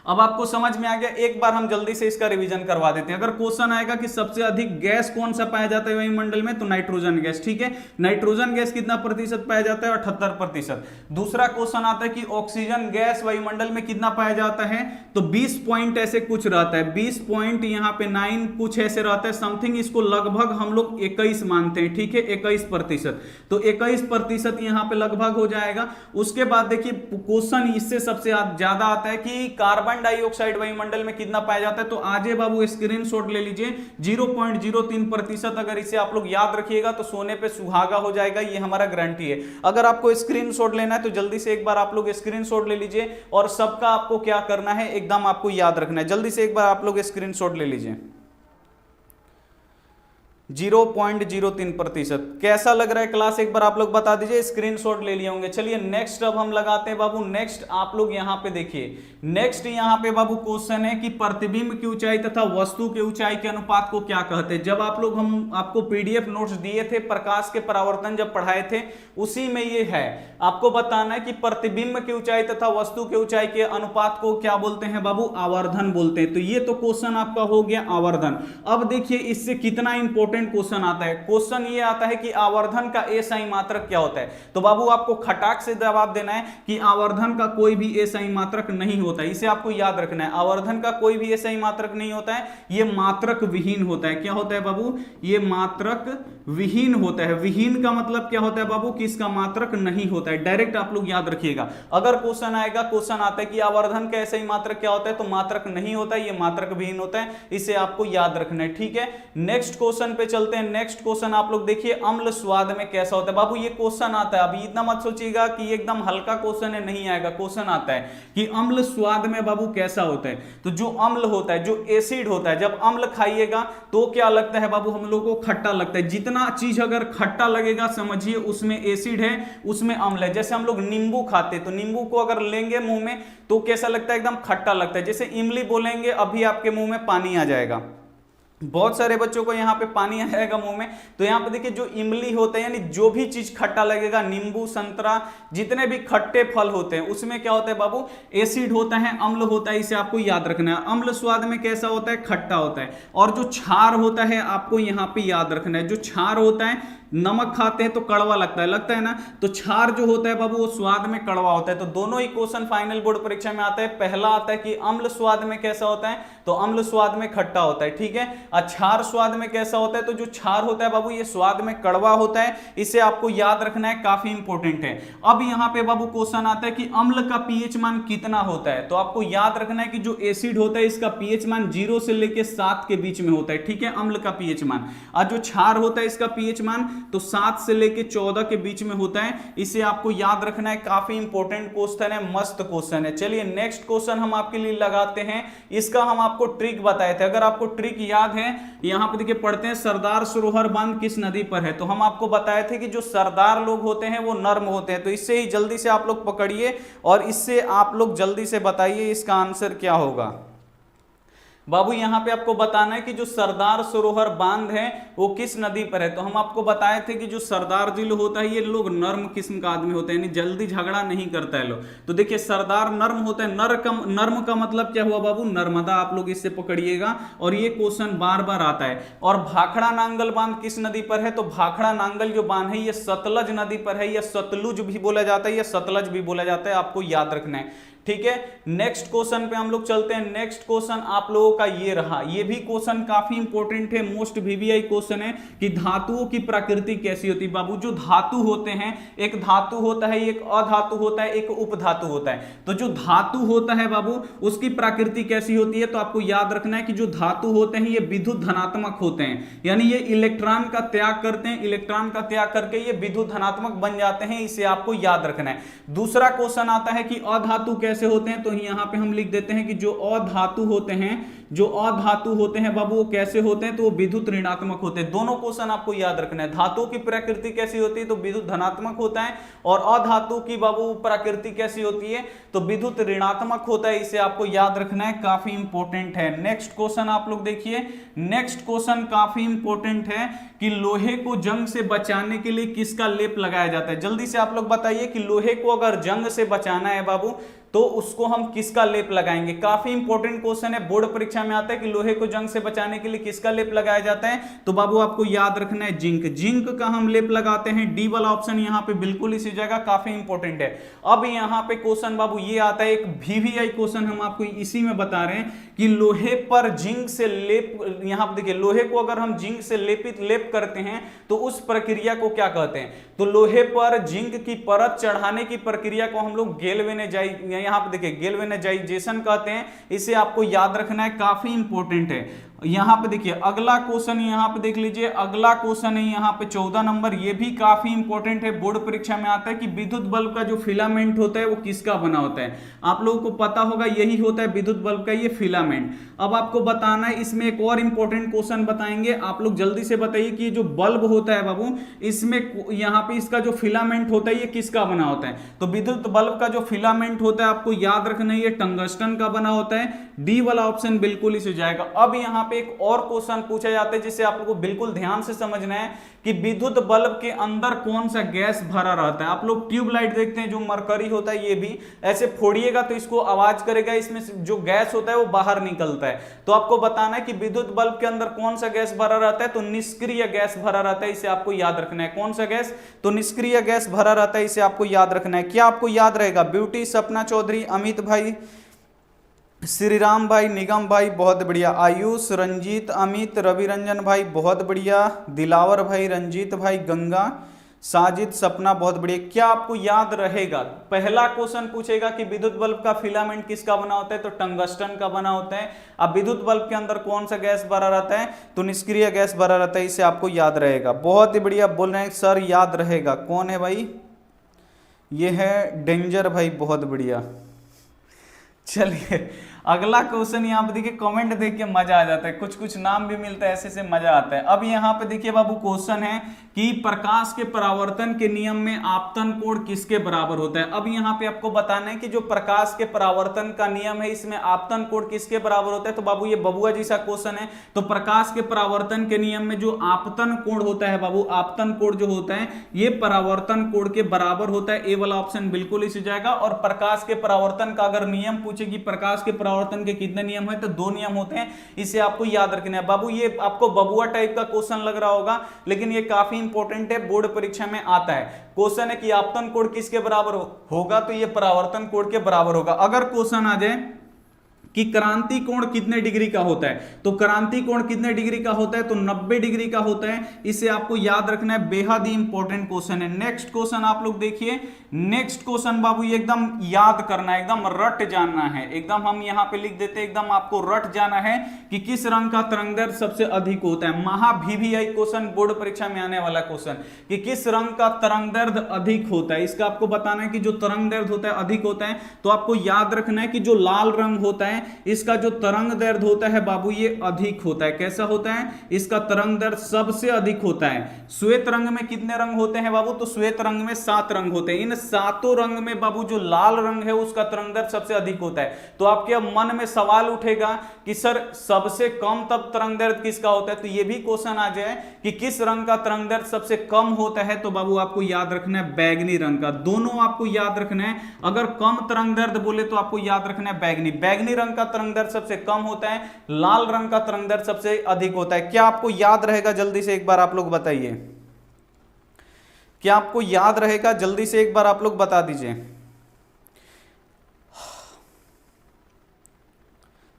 Speaker 1: अब आपको समझ में आ गया। एक बार हम जल्दी से इसका रिवीजन करवा देते हैं। अगर क्वेश्चन आएगा कि सबसे अधिक गैस कौन सा पाया जाता है वायुमंडल में, तो नाइट्रोजन गैस, ठीक है। नाइट्रोजन गैस कितना प्रतिशत पाया जाता है, 78%। दूसरा क्वेश्चन आता है कि ऑक्सीजन गैस वायुमंडल में कितना पाया जाता है, तो 20 पॉइंट ऐसे कुछ रहता है, 20 पॉइंट यहाँ पे 9 कुछ ऐसे रहता है समथिंग, इसको लगभग हम लोग 21 मानते हैं, ठीक है, 21%। तो 21% यहाँ पे लगभग हो जाएगा। उसके बाद देखिए क्वेश्चन इससे सबसे ज्यादा आता है कि कार्बन डाइऑक्साइड वायुमंडल में कितना पाया जाता है। तो आज बाबू स्क्रीनशॉट ले लीजिए, 0.03%। अगर इसे आप लोग याद रखिएगा तो सोने पे सुहागा हो जाएगा, ये हमारा गारंटी है। अगर आपको स्क्रीनशॉट लेना है तो जल्दी से एक बार आप लोग स्क्रीनशॉट ले लीजिए, और सबका आपको क्या करना है एकदम आपको याद रखना है। जल्दी से एक बार आप लोग स्क्रीनशॉट ले लीजिए। 0.03%। कैसा लग रहा है क्लास, एक बार आप लोग बता दीजिए, स्क्रीनशॉट ले लिए होंगे। चलिए नेक्स्ट अब हम लगाते हैं बाबू। नेक्स्ट आप लोग यहां पे देखिए, नेक्स्ट यहां पे बाबू क्वेश्चन है कि प्रतिबिंब की ऊंचाई तथा वस्तु के ऊंचाई के अनुपात को क्या कहते हैं। जब आप लोग, हम आपको पीडीएफ नोट्स दिए थे प्रकाश के परावर्तन जब पढ़ाए थे, उसी में ये है, आपको बताना है कि प्रतिबिंब की ऊंचाई तथा वस्तु के ऊंचाई के अनुपात को क्या बोलते हैं बाबू, आवर्धन बोलते हैं। तो ये तो क्वेश्चन आपका हो गया आवर्धन। अब देखिए इससे कितना इंपॉर्टेंट क्वेश्चन आता है। क्वेश्चन ये आता है कि आवर्धन का एसआई मात्रक क्या होता है। तो बाबू आपको खटाक से जवाब देना है कि आवर्धन का कोई भी एसआई मात्रक नहीं होता है। इसे आपको याद रखना है, आवर्धन का कोई भी एसआई मात्रक नहीं होता है, ये मात्रक विहीन होता है। क्या होता है बाबू, ये मात्रक विहीन होता है। विहीन का मतलब क्या होता है बाबू, कि इसका मात्रक नहीं होता है। डायरेक्ट आप लोग याद रखिएगा, अगर क्वेश्चन आएगा, क्वेश्चन आता है कि आवर्धन का एसआई मात्रक क्या होता है, तो मात्रक नहीं होता है, ये मात्रक विहीन होता है। इसे आपको याद रखना है, ठीक है। नेक्स्ट क्वेश्चन पे चलते हैं। नेक्स्ट क्वेश्चन आप लोग देखिए, अम्ल स्वाद में कैसा होता है। बाबू ये क्वेश्चन आता है, अभी इतना मत सोचिएगा कि एकदम हल्का क्वेश्चन है, नहीं आएगा। क्वेश्चन आता है कि अम्ल स्वाद में बाबू कैसा होता है। तो जो अम्ल होता है, जो एसिड होता है, जब अम्ल खाइएगा तो क्या लगता है बाबू, हम लोग को खट्टा लगता है। जितना चीज अगर खट्टा लगेगा समझिए उसमें एसिड है, उसमें अम्ल है। जैसे हम लोग नींबू खाते, तो नींबू को अगर लेंगे मुंह में तो कैसा लगता है, एकदम खट्टा लगता है। जैसे इमली बोलेंगे, अभी आपके मुंह में पानी आ जाएगा। बहुत सारे बच्चों को यहाँ पे पानी आ जाएगा मुंह में। तो यहाँ पे देखिए, जो इमली होता है, यानी जो भी चीज खट्टा लगेगा, नींबू, संतरा, जितने भी खट्टे फल होते हैं, उसमें क्या होता है बाबू, एसिड होता है, अम्ल होता है। इसे आपको याद रखना है। अम्ल स्वाद में कैसा होता है, खट्टा होता है। और जो क्षार होता है, आपको यहाँ पे याद रखना है, जो क्षार होता है, नमक खाते हैं तो कड़वा लगता है ना। तो क्षार जो होता है बाबू, वो स्वाद में कड़वा होता है। तो दोनों ही क्वेश्चन फाइनल बोर्ड परीक्षा में आता है। पहला आता है कि अम्ल स्वाद में कैसा होता है, तो अम्ल स्वाद में खट्टा होता है, ठीक है। क्षार स्वाद में कैसा होता है, तो जो क्षार होता है बाबू, ये स्वाद में कड़वा होता है। इसे आपको याद रखना है, काफी इंपॉर्टेंट है। अब यहाँ पे बाबू क्वेश्चन आता है कि अम्ल का पीएच मान कितना होता है। तो आपको याद रखना है कि जो एसिड होता है, इसका पीएच मान 0 से लेकर 7 के बीच में होता है, ठीक है, अम्ल का पीएच मान। और जो क्षार होता है, इसका पीएच मान तो 7 से लेकर 14 के बीच में होता है। इसे आपको याद रखना है, काफी इंपॉर्टेंट क्वेश्चन है, मस्त क्वेश्चन है। चलिए नेक्स्ट क्वेश्चन हम आपके लिए लगाते हैं। इसका हम आपको ट्रिक बताए थे, अगर आपको ट्रिक याद है, यहां पे देखिए पढ़ते हैं, सरदार सरोवर बांध किस नदी पर है। तो हम आपको बताए थे कि जो सरदार लोग होते हैं वो नर्म होते हैं। तो इससे ही जल्दी से आप लोग पकड़िए और इससे आप लोग जल्दी से बताइए इसका आंसर क्या होगा। बाबू यहाँ पे आपको बताना है कि जो सरदार सरोवर बांध है वो किस नदी पर है। तो हम आपको बताए थे कि जो सरदार दिल होता है, ये लोग नर्म किस्म का आदमी होते हैं, यानी जल्दी झगड़ा नहीं करता है लोग। तो देखिए सरदार नर्म होता है। नर्म का मतलब क्या हुआ बाबू, नर्मदा। आप लोग इससे पकड़िएगा और ये क्वेश्चन बार बार आता है। और भाखड़ा नांगल बांध किस नदी पर है, तो भाखड़ा नांगल जो बांध है ये सतलज नदी पर है, या सतलुज भी बोला जाता है, या सतलज भी बोला जाता है, आपको याद रखना है, ठीक है। नेक्स्ट क्वेश्चन पे हम लोग चलते हैं। नेक्स्ट क्वेश्चन आप लोगों का ये रहा। ये भी क्वेश्चन काफी इंपॉर्टेंट है, मोस्ट वीवीआई क्वेश्चन है कि धातुओं की प्रकृति कैसी होती है। बाबू जो धातु होते हैं, एक धातु होता है, एक अधातु होता है, एक उपधातु होता है। तो जो धातु होता है बाबू, उसकी प्रकृति कैसी होती है, तो आपको याद रखना है कि जो धातु होते हैं ये विद्युत धनात्मक होते हैं, यानी ये इलेक्ट्रॉन का त्याग करते हैं। इलेक्ट्रॉन का त्याग करके ये विद्युत धनात्मक बन जाते हैं, इसे आपको याद रखना है। दूसरा क्वेश्चन आता है कि अधातु कैसे होते हैं। तो यहां पे हम लिख देते हैं कि जो अधातु होते हैं, जो अधातु होते हैं बाबू, वो कैसे होते हैं, तो वो विद्युत ऋणात्मक होते हैं। दोनों क्वेश्चन आपको याद रखना है। धातु की प्रकृति कैसी होती है, तो विद्युत धनात्मक होता है, और अधातु की बाबू प्रकृति कैसी होती है, तो विद्युत ऋणात्मक होता है। इसे आपको याद रखना है, काफी इंपॉर्टेंट है। नेक्स्ट क्वेश्चन आप लोग देखिए। नेक्स्ट क्वेश्चन काफी इंपॉर्टेंट है कि लोहे को जंग से बचाने के लिए किसका लेप लगाया जाता है। जल्दी से आप लोग बताइए कि लोहे को अगर जंग से बचाना है बाबू, तो उसको हम किसका लेप लगाएंगे। काफी इंपॉर्टेंट क्वेश्चन है, बोर्ड परीक्षा में आता है कि लोहे को जंग से बचाने के लिए किसका लेप लगाया जाता है। तो बाबू आपको याद रखना है जिंक। जिंक का हम लेप लगाते हैं। डी वाला ऑप्शन यहाँ पे बिल्कुल इसी जगह, काफी इंपॉर्टेंट है। अब यहाँ पे क्वेश्चन बाबू ये आता है, एक वीवीआई क्वेश्चन हम आपको इसी में बता रहे हैं कि लोहे पर जिंक से लेप, यहाँ पे देखिए लोहे को अगर हम जिंक से लेप करते हैं तो उस प्रक्रिया को क्या कहते हैं। तो लोहे पर जिंक की परत चढ़ाने की प्रक्रिया को हम लोग गैल्वेनाइजेशन, यहाँ पे देखिए गैल्वेनाइजेशन कहते हैं। इसे आपको याद रखना है, काफी इंपॉर्टेंट है। यहाँ पे देखिए अगला क्वेश्चन यहाँ पे देख लीजिए, अगला क्वेश्चन है यहाँ पे 14 नंबर, ये भी काफी इंपॉर्टेंट है, बोर्ड परीक्षा में आता है कि विद्युत बल्ब का जो फिलामेंट होता है वो किसका बना होता है। आप लोगों को पता होगा यही होता है विद्युत बल्ब का ये फिलामेंट। अब आपको बताना है, इसमें एक और इंपॉर्टेंट क्वेश्चन बताएंगे, आप लोग जल्दी से बताइए कि जो बल्ब होता है बाबू, इसमें यहाँ पे इसका जो फिलामेंट होता है ये किसका बना होता है। तो विद्युत बल्ब का जो फिलामेंट होता है आपको याद रखना है ये टंगस्टन का बना होता है। डी वाला ऑप्शन बिल्कुल इस हो जाएगा। अब यहाँ पे एक और क्वेश्चन पूछा जाता है जिसे आप लोगों को बिल्कुल ध्यान से समझना है कि विद्युत बल्ब के अंदर कौन सा गैस भरा रहता है। आप लोग ट्यूबलाइट देखते हैं, जो मरकरी होता है ये भी ऐसे फोड़िएगा तो इसको आवाज करेगा, इसमें जो गैस होता है वो बाहर निकलता है। तो आपको बताना है कि विद्युत बल्ब के अंदर कौन सा गैस भरा रहता है, तो निष्क्रिय गैस भरा रहता है, इसे आपको याद रखना है। कौन सा गैस, तो निष्क्रिय गैस भरा रहता है, इसे आपको याद रखना है। क्या आपको याद रहेगा, ब्यूटी, सपना चौधरी, अमित भाई, श्रीराम भाई, निगम भाई बहुत बढ़िया, आयुष, रंजीत, अमित, रवि रंजन भाई बहुत बढ़िया, दिलावर भाई, रंजीत भाई, गंगा, साजिद, सपना बहुत बढ़िया। क्या आपको याद रहेगा, पहला क्वेश्चन पूछेगा कि विद्युत बल्ब का फिलामेंट किसका बना होता है, तो टंगस्टन का बना होता है। अब विद्युत बल्ब के अंदर कौन सा गैस भरा रहता है, तो निष्क्रिय गैस भरा रहता है, इसे आपको याद रहेगा। बहुत ही बढ़िया बोल रहे हैं सर, याद रहेगा। कौन है भाई, ये है डेंजर भाई, बहुत बढ़िया। चलिए अगला क्वेश्चन यहाँ पे देखिए, कमेंट देख के मजा आ जाता है, कुछ कुछ नाम भी मिलता है, ऐसे से मजा आता है। अब यहाँ पे देखिए बाबू क्वेश्चन है कि प्रकाश के परावर्तन के नियम में आपतन कोण किसके बराबर होता है। अब यहाँ पे आपको बताना है कि जो प्रकाश के परावर्तन का नियम है इसमें आपतन कोण किसके बराबर होता है। तो बाबू ये बबुआ जैसा क्वेश्चन है, तो प्रकाश के परावर्तन के नियम में जो आपतन कोण होता है बाबू, आपतन कोण जो होता है ये परावर्तन कोण के बराबर होता है। ए वाला ऑप्शन बिल्कुल इस जाएगा। और प्रकाश के परावर्तन का अगर नियम पूछे कि प्रकाश के परावर्तन के कितने नियम है, तो 2 नियम होते हैं, इसे आपको याद रखना है। बाबू ये आपको बबुआ टाइप का क्वेश्चन लग रहा होगा, लेकिन ये काफी इंपॉर्टेंट है, बोर्ड परीक्षा में आता है। क्वेश्चन है कि आपतन कोण किसके बराबर होगा, तो ये परावर्तन कोण के बराबर होगा। अगर क्वेश्चन आ जाए कि क्रांति कोण कितने डिग्री का होता है, तो क्रांति कोण कितने डिग्री का होता है, तो 90 डिग्री का होता है, इसे आपको याद रखना है, बेहद ही इंपॉर्टेंट क्वेश्चन है। नेक्स्ट क्वेश्चन आप लोग देखिए, नेक्स्ट क्वेश्चन बाबू ये एकदम याद करना है, एकदम रट जाना है, एकदम हम यहाँ पे लिख देते हैं, एकदम आपको रट जाना है कि किस रंग का तरंगदैर्ध्य सबसे अधिक होता है। महा VVI क्वेश्चन, बोर्ड परीक्षा में आने वाला क्वेश्चन, कि किस रंग का तरंगदैर्ध्य अधिक होता है, इसका आपको बताना है कि जो तरंगदैर्ध्य होता है अधिक होता है। तो आपको याद रखना है कि जो लाल रंग होता है इसका जो तरंगदैर्ध्य होता है बाबू ये अधिक होता है। कैसा होता है, इसका तरंगदैर्ध्य सबसे अधिक होता है। श्वेत रंग में कितने रंग होते हैं बाबू, तो श्वेत रंग में 7 रंग होते हैं। इन 7 रंग में बाबू जो लाल रंग है उसका तरंगदैर्ध्य सबसे अधिक होता है। तो आपके अब मन में सवाल उठेगा कि सर सबसे कम तब तरंगदैर्ध्य किसका होता है, तो ये भी क्वेश्चन आ जाए कि किस रंग का तरंगदैर्ध्य सबसे कम होता है, तो बाबू आपको याद रखना है बैगनी रंग का। दोनों आपको याद रखना है, अगर कम तरंगदैर्ध्य बोले तो आपको याद रखना है बैगनी रंग का तरंगदैर्ध्य सबसे कम होता है, लाल रंग का तरंगदैर्ध्य सबसे अधिक होता है। क्या आपको याद रहेगा, जल्दी से एक बार आप लोग बताइए, क्या आपको याद रहेगा, जल्दी से एक बार आप लोग बता दीजिए।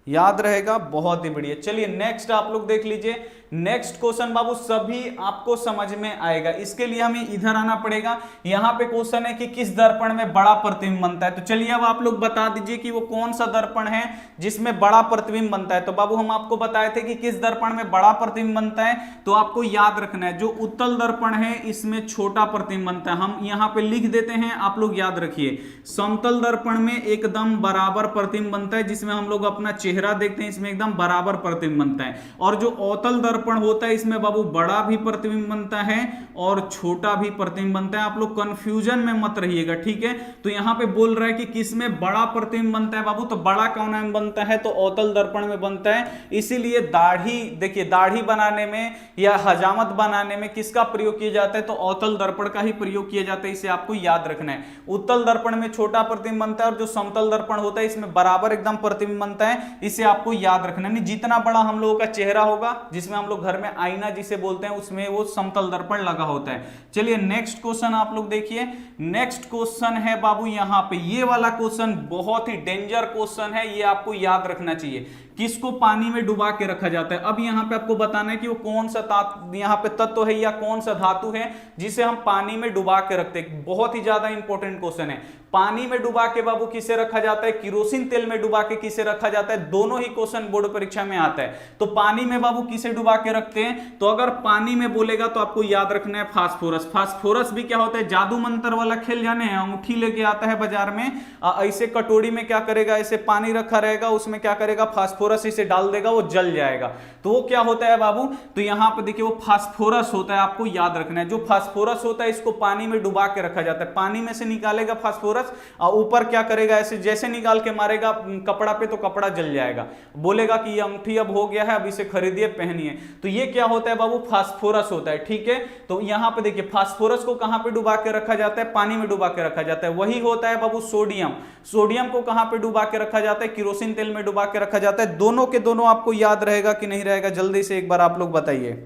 Speaker 1: याद रहेगा, बहुत ही बढ़िया। चलिए नेक्स्ट आप लोग देख लीजिए, नेक्स्ट क्वेश्चन बाबू सभी आपको समझ में आएगा, इसके लिए हमें इधर आना पड़ेगा। यहां पे क्वेश्चन है कि किस दर्पण में बड़ा प्रतिबिंब बनता है। तो चलिए अब आप लोग बता दीजिए कि वो कौन सा दर्पण है जिसमें बड़ा प्रतिबिंब बनता है। तो बाबू हम आपको बताए थे कि किस दर्पण में बड़ा प्रतिबिंब बनता है, तो आपको याद रखना है जो उत्तल दर्पण है इसमें छोटा प्रतिबिंब बनता है। हम यहाँ पे लिख देते हैं, आप लोग याद रखिए। समतल दर्पण में एकदम बराबर प्रतिबिंब बनता है, जिसमें हम लोग अपना चेहरा देखते हैं, इसमें एकदम बराबर प्रतिबिंब बनता है। और जो अवतल दर्पण होता है इसमें बाबू बड़ा भी प्रतिबिंब बनता है और छोटा भी प्रतिबिंब बनता है। आप लोग कंफ्यूजन में मत रहिएगा, ठीक है। तो यहां पे बोल रहा है कि किसमें बड़ा प्रतिबिंब बनता है बाबू, तो बड़ा कौन में बनता है, तो अवतल दर्पण में बनता है। इसीलिए दाढ़ी, देखिए दाढ़ी बनाने में या हजामत बनाने में किसका प्रयोग किया जाता है, तो अवतल दर्पण का ही प्रयोग किया जाता है, इसे आपको याद रखना है। उत्तल दर्पण में छोटा प्रतिबिंब बनता है और जो समतल दर्पण होता है इसमें बराबर एकदम प्रतिबिंब बनता है, इसे आपको याद रखना है। जितना बड़ा हम लोगों का चेहरा होगा, जिसमें हम लोग घर में आईना जिसे बोलते हैं, उसमें वो समतल दर्पण लगा होता है। चलिए नेक्स्ट क्वेश्चन आप लोग देखिए, नेक्स्ट क्वेश्चन है बाबू यहाँ पे, ये वाला क्वेश्चन बहुत ही डेंजर क्वेश्चन है, ये आपको याद रखना चाहिए। किसको पानी में डुबा के रखा जाता है। अब यहाँ पे आपको बताना है कि वो कौन सा यहाँ पे तत्व है या कौन सा धातु है जिसे हम पानी में डुबा के रखते हैं। बहुत ही ज्यादा इंपॉर्टेंट क्वेश्चन है। पानी में डुबा के बाबू किसे रखा जाता है, किरोसिन तेल में डुबा के किसे रखा जाता है, दोनों ही क्वेश्चन बोर्ड परीक्षा में आता है। तो पानी में बाबू किसे डुबा के रखते हैं, तो अगर पानी में बोलेगा तो आपको याद रखना है फास्फोरस। फास्फोरस भी क्या होता है, जादू मंत्र वाला खेल जाने हैं, अंगूठी लेके आता है बाजार में, ऐसे कटोरी में क्या करेगा, ऐसे पानी रखा रहेगा, उसमें क्या करेगा, फास्फोरस इसे डाल देगा, वो जल जाएगा। तो वो क्या होता है बाबू, तो यहां पे देखिए वो फास्फोरस होता है, आपको याद रखना है। जो फास्फोरस होता है इसको पानी में डुबा के रखा जाता है। पानी में से निकालेगा फास्फोरस और ऊपर क्या करेगा, ऐसे जैसे निकाल के मारेगा कपड़ा पे तो कपड़ा जल जाएगा। बोलेगा कि ये अंगूठी अब हो गया है, अब इसे खरीदिए पहनिए। तो ये क्या होता है बाबू, फास्फोरस होता है। ठीक है, तो यहां पे देखिए फास्फोरस को कहां पे डुबा के रखा जाता है, पानी में डुबा के रखा जाता है। वही होता है बाबू सोडियम। सोडियम को कहां पे डुबा के रखा जाता है, किरोसिन तेल में डुबा के रखा जाता है। दोनों के दोनों आपको याद रहेगा कि नहीं रहेगा, जल्दी से एक बार आप लोग बताइए।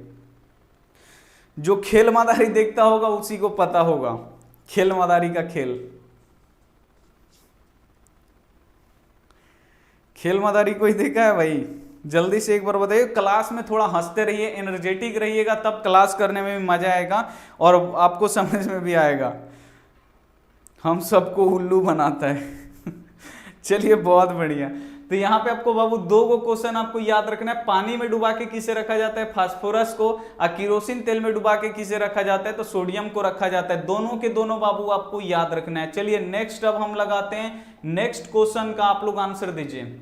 Speaker 1: जो खेल मदारी देखता होगा उसी को पता होगा, खेल मदारी का खेल। खेल मदारी कोई देखा है भाई, जल्दी से एक बार बताइए। क्लास में थोड़ा हंसते रहिए, एनर्जेटिक रहिएगा, तब क्लास करने में भी मजा आएगा और आपको समझ में भी आएगा। हम सबको उल्लू बनाता है चलिए बहुत बढ़िया। तो यहाँ पे आपको बाबू दो को क्वेश्चन आपको याद रखना है। पानी में डुबा के किसे रखा जाता है, फास्फोरस को, और किरोसिन तेल में डुबा के किसे रखा जाता है, तो सोडियम को रखा जाता है। दोनों के दोनों बाबू आपको याद रखना है। चलिए नेक्स्ट अब हम लगाते हैं, नेक्स्ट क्वेश्चन का आप लोग आंसर दीजिए।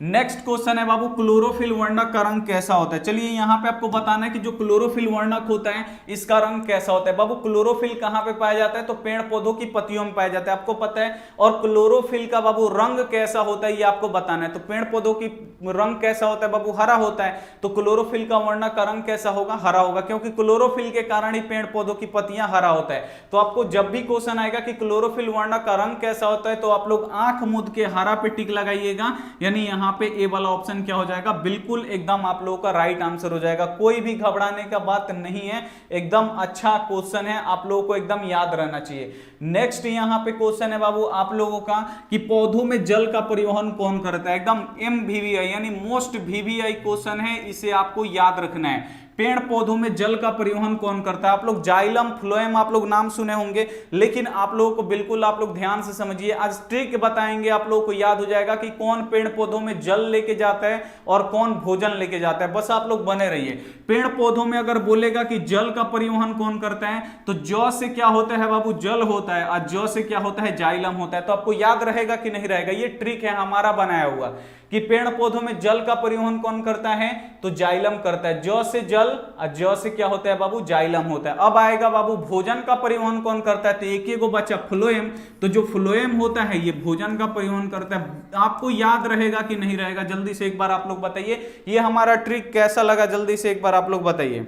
Speaker 1: नेक्स्ट क्वेश्चन है बाबू, क्लोरोफिल वर्णक का रंग कैसा होता है। चलिए यहाँ पे आपको बताना है कि जो क्लोरोफिल वर्णक होता है इसका रंग कैसा होता है। बाबू क्लोरोफिल कहाँ पे पाया जाता है, तो पेड़ पौधों की पत्तियों में पाया जाता है, आपको पता है। और क्लोरोफिल का बाबू रंग कैसा होता है ये आपको बताना है। तो पेड़ पौधों की रंग कैसा होता है बाबू, हरा होता है। तो क्लोरोफिल का वर्णक का रंग कैसा होगा, हरा होगा, क्योंकि क्लोरोफिल के कारण ही पेड़ पौधों की पत्तियां हरा होता है। तो आपको जब भी क्वेश्चन आएगा कि क्लोरोफिल वर्णक का रंग कैसा होता है, तो आप लोग आंख मूंद के हरा पे टिक लगाइएगा, यानी यहाँ पे ए वाला ऑप्शन क्या हो जाएगा, बिल्कुल एकदम आप लोगों का राइट आंसर हो जाएगा। कोई भी घबराने का बात नहीं है, एकदम अच्छा क्वेश्चन है, आप लोगों को एकदम याद रहना चाहिए। नेक्स्ट यहाँ पे क्वेश्चन है बाबू आप लोगों का कि पौधों में जल का परिवहन कौन करता है। एकदम MVVI यानी मोस्ट VVI क्वेश्चन है, इसे आपको याद रखना है। पेड़ पौधों में जल का परिवहन कौन करता है। आप लोग जाइलम फ्लोएम आप लोग नाम सुने होंगे, लेकिन आप लोगों को बिल्कुल आप लोग ध्यान से समझिए, आज ट्रिक बताएंगे, आप लोगों को याद हो जाएगा कि कौन पेड़ पौधों में जल लेके जाता है और कौन भोजन लेके जाता है। बस आप लोग बने रहिए। पेड़ पौधों में अगर बोलेगा कि जल का परिवहन कौन करता है, तो जौ से क्या होता है बाबू, जल होता है, और जौ से क्या होता है, जाइलम होता है। तो आपको याद रहेगा कि नहीं रहेगा, ये ट्रिक है हमारा बनाया हुआ कि पेड़ पौधों में जल का परिवहन कौन करता है, तो जाइलम करता है। जौ से जल और जौ से क्या होता है बाबू, जाइलम होता है। अब आएगा बाबू भोजन का परिवहन कौन करता है, तो एक ही को बचा फ्लोएम। तो जो फ्लोएम होता है ये भोजन का परिवहन करता है। आपको याद रहेगा कि नहीं रहेगा, जल्दी से एक बार आप लोग बताइए। ये हमारा ट्रिक कैसा लगा, जल्दी से एक बार आप लोग बताइए।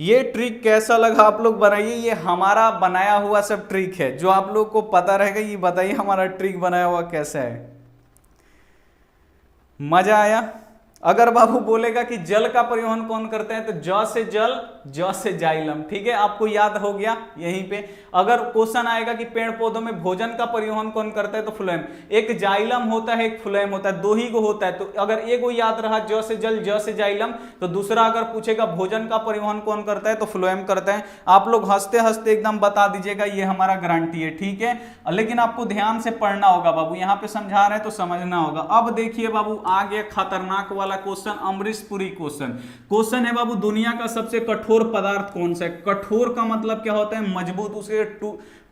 Speaker 1: ये ट्रिक कैसा लगा आप लोग बनाइए। ये हमारा बनाया हुआ सब ट्रिक है, जो आप लोग को पता रहेगा ये बताइए हमारा ट्रिक बनाया हुआ कैसा है। मजा आया। अगर बाबू बोलेगा कि जल का परिवहन कौन करते हैं, तो जौ से जल, जौ से जाइलम। ठीक है, आपको याद हो गया यहीं पे। अगर क्वेश्चन आएगा कि पेड़ पौधों में भोजन का परिवहन कौन करता है, तो फ्लोएम। एक जाइलम होता है, एक फ्लोएम होता है, दो ही को होता है। तो अगर एक को याद रहा जौ से जल, जौ से जाइलम, तो दूसरा अगर पूछेगा भोजन का परिवहन कौन करता है, तो फ्लोएम करता है। आप लोग हंसते हंसते एकदम बता दीजिएगा, ये हमारा गारंटी है। ठीक है, लेकिन आपको ध्यान से पढ़ना होगा बाबू, यहाँ पे समझा रहे हैं तो समझना होगा। अब देखिए बाबू आ गया खतरनाक वाला क्वेश्चन, अमरीश पुरी क्वेश्चन है बाबू, दुनिया का सबसे कठोर पदार्थ कौन सा है। कठोर का मतलब क्या होता है, मजबूत, उसे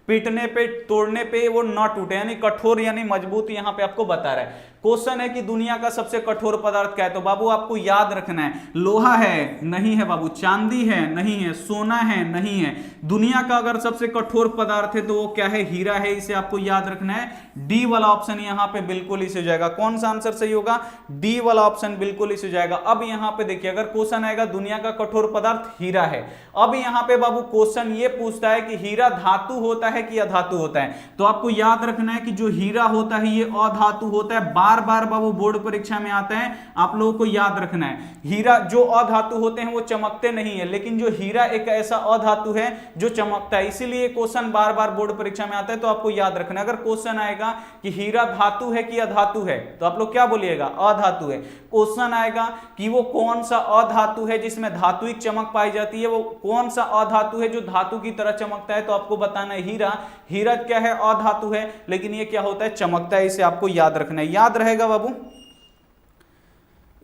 Speaker 1: पीटने पे तोड़ने पे वो ना टूटे, यानी कठोर यानी मजबूत, यहाँ पे आपको बता रहा है। क्वेश्चन है कि दुनिया का सबसे कठोर पदार्थ क्या है, तो बाबू आपको याद रखना है, लोहा है, नहीं है बाबू, चांदी है, नहीं है, सोना है, नहीं है। दुनिया का अगर सबसे कठोर पदार्थ है तो वो क्या है, हीरा है, इसे आपको याद रखना है। डी वाला ऑप्शन यहाँ पे बिल्कुल इसे हो जाएगा। कौन सा आंसर सही होगा, डी वाला ऑप्शन बिल्कुल इसे हो जाएगा। अब यहाँ पे देखिए, अगर क्वेश्चन आएगा दुनिया का कठोर पदार्थ हीरा है, अब यहाँ पे बाबू क्वेश्चन ये पूछता है कि हीरा धातु होता है कि अधातु होता है। तो आपको याद रखना है कि जो हीरा होता है ये अधातु होता है। बार बार बार बाबू बोर्ड परीक्षा में आता है, आप लोगों को याद रखना है। हीरा जो अधातु होते हैं वो चमकते नहीं है, लेकिन जो हीरा एक ऐसा अधातु है जो चमकता है, इसीलिए क्वेश्चन बार बार बोर्ड परीक्षा में आता है। तो आपको याद रखना है, अगर क्वेश्चन आएगा कि हीरा धातु है कि अधातु है, तो आप लोग क्या बोलिएगा, अधातु है। क्वेश्चन आएगा कि वो कौन सा अधातु है जिसमें धातुइक चमक पाई जाती है, वो कौन सा अधातु है जो धातु की तरह चमकता है, तो आपको बताना है हीरा। हीरा क्या है, अधातु है, लेकिन ये क्या होता है, चमकता है। इसे आपको याद रखना है, याद रहेगा बाबू।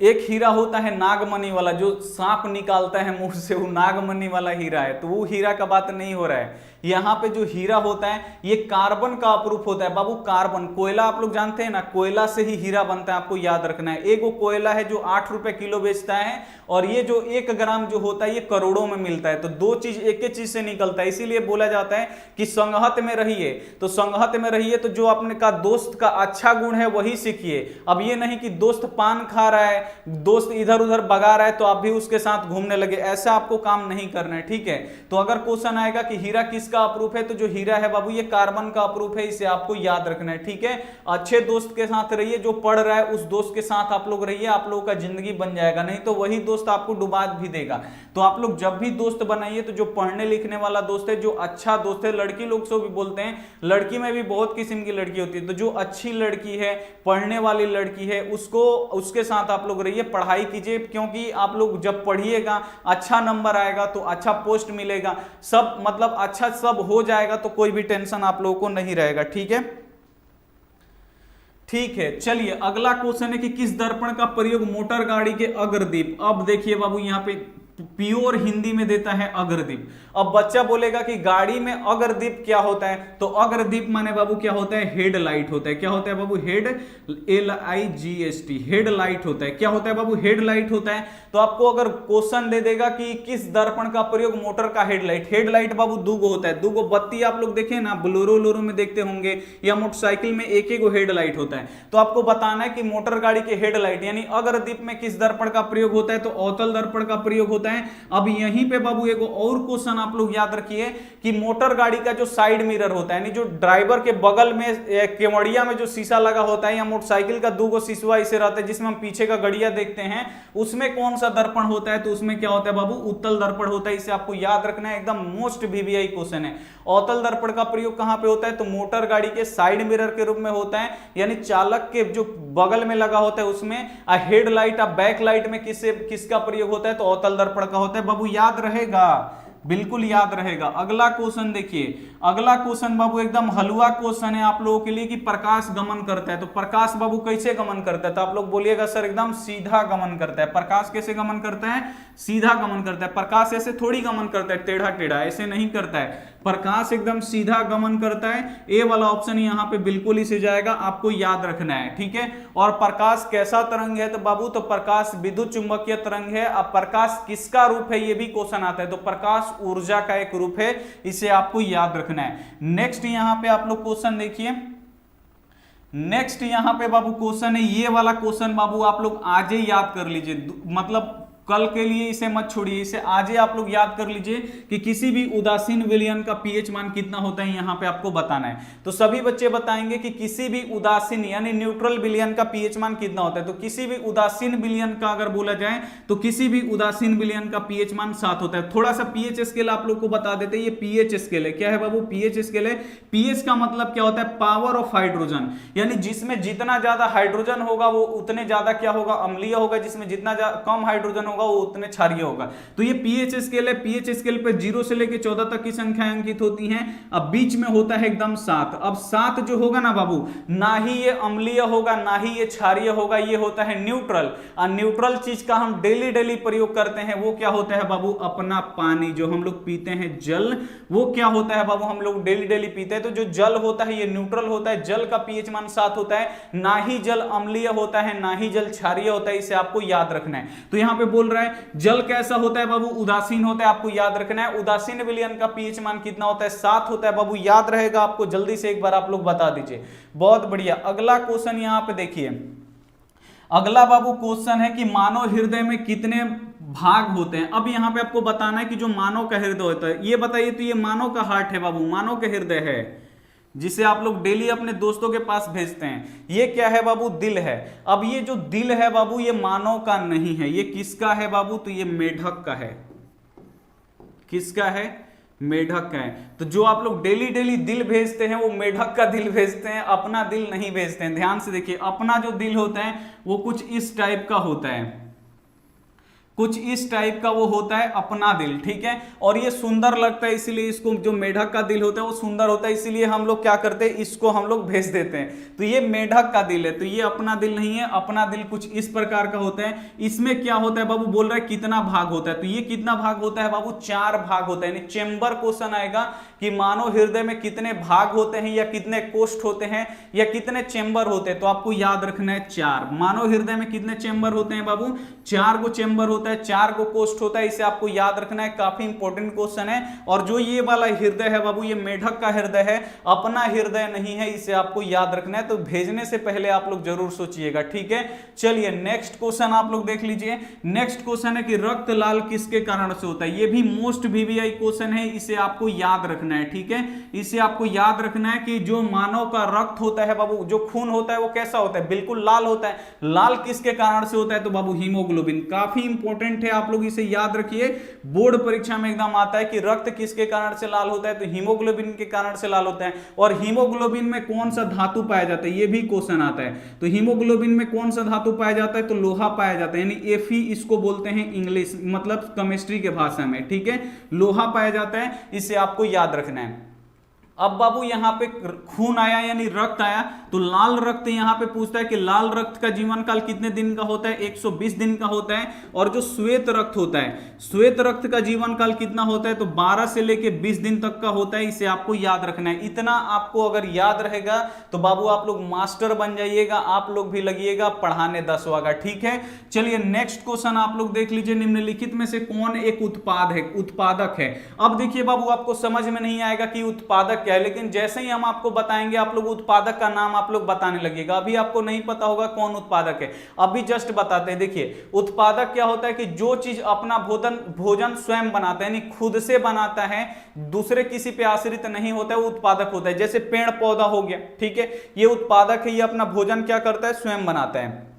Speaker 1: एक हीरा होता है नागमणि वाला, जो सांप निकालता है मुंह से, वो नागमणि वाला हीरा है, तो वो हीरा का बात नहीं हो रहा है। यहाँ पे जो हीरा होता है ये कार्बन का अपरूप होता है बाबू, कार्बन। कोयला आप लोग जानते हैं ना, कोयला से ही हीरा बनता है, आपको याद रखना है। एक वो कोयला है जो 8 रुपए किलो बेचता है, और ये जो 1 ग्राम जो होता है ये करोड़ों में मिलता है। तो दो चीज एक ही चीज से निकलता है, इसीलिए बोला जाता है कि संगहत में रहिए। तो संगहत में रहिए, तो जो अपने का दोस्त का अच्छा गुण है वही सीखिए। अब ये नहीं कि दोस्त पान खा रहा है, दोस्त इधर उधर बगा रहा है तो आप भी उसके साथ घूमने लगे, ऐसा आपको काम नहीं करना है, ठीक है। तो अगर क्वेश्चन आएगा कि हीरा किसका अपरूप है, तो जो हीरा है बाबू ये कार्बन का अपरूप है, इसे आपको याद रखना है, ठीक है। अच्छे दोस्त के साथ रहिए, जो पढ़ रहा है उस दोस्त के साथ आप लोग रहिए, आप लोगों का जिंदगी बन जाएगा। नहीं तो वही दोस्त आपको डुबा भी देगा। तो आप लोग जब भी दोस्त बनाइए तो जो पढ़ने लिखने वाला दोस्त है, जो अच्छा दोस्त है, लड़की लोग से भी बोलते हैं, लड़की में भी बहुत किस्म की लड़की होती है, तो जो अच्छी लड़की है, पढ़ने वाली लड़की है, उसको उसके साथ आप लोग रहिए, पढ़ाई कीजिए, क्योंकि आप लोग जब पढ़िएगा अच्छा नंबर आएगा तो अच्छा पोस्ट मिलेगा, सब मतलब अच्छा सब हो जाएगा, तो कोई भी टेंशन आप लोगों को नहीं रहेगा, ठीक है। ठीक है, चलिए अगला क्वेश्चन है कि किस दर्पण का प्रयोग मोटर गाड़ी के अग्रदीप। अब देखिए बाबू यहाँ पे प्योर हिंदी में देता है अग्रदीप। अब बच्चा बोलेगा कि गाड़ी में अग्रदीप क्या होता है, तो अग्रदीप माने बाबू क्या होता है, हेडलाइट होता है। क्या होता है बाबू, हेड LIGHT, हेडलाइट होता है। क्या होता है बाबू, हेडलाइट होता है। तो आपको अगर क्वेश्चन दे देगा कि किस दर्पण का प्रयोग मोटर का हेडलाइट, हेडलाइट बाबू दूगो होता है, दूगो बत्ती आप लोग देखें ना, बोलेरो में देखते होंगे, या मोटरसाइकिल में एक एक हेडलाइट होता है। तो आपको बताना है कि मोटर गाड़ी के हेडलाइट यानी अग्रदीप में किस दर्पण का प्रयोग होता है, तो अवतल दर्पण का प्रयोग होता है। अब यहीं पे बाबू एक और क्वेश्चन आप लोग याद रखिए कि मोटर गाड़ी का जो साइड मिरर होता है, यानी जो ड्राइवर के बगल में केवड़िया में जो शीशा लगा होता है, या मोटरसाइकिल का दूगो शीशा इसे रहता है जिसमें हम पीछे का गड़िया देखते हैं, उसमें कौन सा दर्पण होता है, तो उसमें क्या होता है बाबू, उत्तल दर्पण होता है। इसे आपको याद रखना है, एकदम मोस्ट VVI क्वेश्चन है। अवतल दर्पण का प्रयोग कहां पे होता है, तो मोटर गाड़ी के साइड मिरर के रूप में होता है, यानी चालक के जो बगल में लगा होता है उसमें। हेडलाइट और बैकलाइट में किसका प्रयोग होता है, तो अवतल दर्पण का होता है। बाबू याद रहेगा, बिल्कुल याद रहेगा। अगला क्वेश्चन देखिए, अगला क्वेश्चन बाबू एकदम हलवा क्वेश्चन है आप लोगों के लिए कि प्रकाश गमन करता है। तो प्रकाश बाबू कैसे गमन करता है, तो आप लोग बोलिएगा सर एकदम सीधा गमन करता है। प्रकाश कैसे गमन करता है, सीधा गमन करता है। प्रकाश ऐसे थोड़ी गमन करता है, टेढ़ा टेढ़ा ऐसे नहीं करता है, प्रकाश एकदम सीधा गमन करता है। ए वाला ऑप्शन यहाँ पे बिल्कुल ही से जाएगा, आपको याद रखना है, ठीक है। और प्रकाश कैसा तरंग है, तो बाबू तो प्रकाश विद्युत चुंबकीय तरंग है। अब प्रकाश किसका रूप है, ये भी क्वेश्चन आता है, तो प्रकाश ऊर्जा का एक रूप है, इसे आपको याद रखना है। नेक्स्ट यहाँ पे आप लोग क्वेश्चन देखिए, नेक्स्ट यहाँ पे बाबू क्वेश्चन है, ये वाला क्वेश्चन बाबू आप लोग आज ही याद कर लीजिए, मतलब कल के लिए इसे मत छोड़िए, इसे आज ही आप लोग याद कर लीजिए कि किसी भी उदासीन विलयन का पीएच मान कितना होता है, यहां पे आपको बताना है। तो सभी बच्चे बताएंगे कि किसी भी उदासीन यानी न्यूट्रल विलयन का पीएच मान कितना होता है। तो किसी भी उदासीन विलयन का अगर बोला जाए तो किसी भी उदासीन विलयन का पीएच मान 7 होता है। थोड़ा सा पीएच स्केल आप लोग को बता देते हैं, ये पीएच स्केल है। क्या है बाबू, पीएच स्केल है। पीएच का मतलब क्या होता है, पावर ऑफ हाइड्रोजन, यानी जिसमें जितना ज्यादा हाइड्रोजन होगा वो उतने ज्यादा क्या होगा, अम्लीय होगा, जिसमें जितना कम हाइड्रोजन होगा वो उतने क्षारीय होगा। तो ये पीएच स्केल है। पीएच स्केल पे 0 से लेकर 14 तक की संख्याएं अंकित होती हैं। अब बीच में होता है एकदम 7। अब 7 जो होगा ना बाबू, ना ही ये अम्लीय होगा ना ही ये क्षारीय होगा, ये होता है न्यूट्रल। और न्यूट्रल चीज का हम डेली प्रयोग करते हैं, वो क्या होता है बाबू, अपना पानी जो हम लोग पीते हैं, जल, वो क्या होता है बाबू, हम लोग डेली पीते हैं। तो जो जल होता है ये न्यूट्रल होता है, जल का पीएच मान 7 होता है। ना ही जल अम्लीय होता है ना ही जल क्षारीय होता है, इसे आपको याद रखना है। तो यहां पे बोल रहा है जल कैसा होता है बाबू, उदासीन होता है, आपको याद रखना है। उदासीन विलयन का पीएच मान कितना होता है, 7 होता है बाबू, याद रहेगा आपको। जल्दी से एक बार आप लोग बता दीजिए, बहुत बढ़िया। अगला क्वेश्चन यहां पे देखिए, अगला बाबू क्वेश्चन है कि मानव हृदय में कितने भाग होते हैं। अब यहां पे आपको बताना है कि जो मानव का हृदय होता है, ये बताइए, तो ये मानव का हार्ट है बाबू, मानव का हृदय है, जिसे आप लोग डेली अपने दोस्तों के पास भेजते हैं। ये क्या है बाबू? दिल है। अब ये जो दिल है बाबू, ये मानव का नहीं है, ये किसका है बाबू? तो ये मेढक का है। किसका है? मेढक का है। तो जो आप लोग डेली डेली दिल भेजते हैं वो मेढक का दिल भेजते हैं, अपना दिल नहीं भेजते हैं। ध्यान से देखिए, अपना जो दिल होता है वो कुछ इस टाइप का होता है, कुछ इस टाइप का वो होता है अपना दिल, ठीक है। और ये सुंदर लगता है, इसीलिए इसको, जो मेढक का दिल होता है वो सुंदर होता है, इसीलिए हम लोग क्या करते हैं, इसको हम लोग भेज देते हैं। तो ये मेढक का दिल है, तो ये अपना दिल नहीं है। अपना दिल कुछ इस प्रकार का होता है। इसमें क्या होता है बाबू? बोल रहा है कितना भाग होता है, तो ये कितना भाग होता है बाबू? 4 भाग होता है। यानी चेंबर क्वेश्चन आएगा कि मानव हृदय में कितने भाग होते हैं, या कितने कोष्ठ होते हैं, या कितने चेंबर होते हैं। तो आपको याद रखना है 4। मानव हृदय में कितने चेंबर होते हैं बाबू? 4 गो चेंबर होता है, 4 गो कोष्ठ होता है। इसे आपको याद रखना है, काफी इंपॉर्टेंट क्वेश्चन है। और जो ये वाला हृदय है बाबू, ये मेढक का हृदय है, अपना हृदय नहीं है, इसे आपको याद रखना है। तो भेजने से पहले आप लोग जरूर सोचिएगा, ठीक है। चलिए नेक्स्ट क्वेश्चन आप लोग देख लीजिए। नेक्स्ट क्वेश्चन है कि रक्त लाल किसके कारण से होता है। ये भी मोस्ट वीवीआई क्वेश्चन है, इसे आपको याद रखना है, ठीक है। इसे आपको याद रखना है कि जो मानव का रक्त होता है बाबू, जो खून होता है वो कैसा होता है? बिल्कुल लाल होता है। लाल किसके कारण से होता है? तो बाबू हीमोग्लोबिन। काफी इंपॉर्टेंट है, आप लोग इसे याद रखिए, बोर्ड परीक्षा में एकदम आता है कि रक्त किसके कारण से लाल होता है, तो हीमोग्लोबिन के कारण से लाल होता है। और हीमोग्लोबिन में कौन सा धातु पाया जाता है, ये भी क्वेश्चन आता है। तो हीमोग्लोबिन में कौन सा धातु पाया जाता है? तो लोहा पाया जाता है, यानी Fe इसको बोलते हैं इंग्लिश, मतलब केमिस्ट्री के भाषा में, ठीक है। लोहा पाया जाता है, इसे आपको याद रखना है। अब बाबू यहां पे खून आया यानी रक्त आया, तो लाल रक्त यहां पे पूछता है कि लाल रक्त का जीवन काल कितने दिन का होता है? 120 दिन का होता है। और जो श्वेत रक्त होता है, श्वेत रक्त का जीवन काल कितना होता है? तो 12 से लेके 20 दिन तक का होता है। इसे आपको याद रखना है। इतना आपको अगर याद रहेगा तो बाबू आप लोग मास्टर बन जाइएगा, आप लोग भी लगिएगा पढ़ाने 10वां का, ठीक है। चलिए नेक्स्ट क्वेश्चन आप लोग देख लीजिए। निम्नलिखित में से कौन एक उत्पाद है, उत्पादक है? अब देखिए बाबू, आपको समझ में नहीं आएगा कि उत्पादक क्या है, लेकिन जैसे ही हम आपको बताएंगे आप लोग उत्पादक का नाम आप लोग बताने लगेगा। अभी आपको नहीं पता होगा कौन उत्पादक है, अभी जस्ट बताते हैं। देखिए उत्पादक क्या होता है कि जो चीज अपना भोजन स्वयं बनाता है, यानी खुद से बनाता है, दूसरे किसी पे आश्रित नहीं होता है, वो उत्पादक होता है। जैसे पेड़ पौधा हो गया, ठीक है, ये उत्पादक है, ये अपना भोजन क्या करता है? स्वयं बनाता है।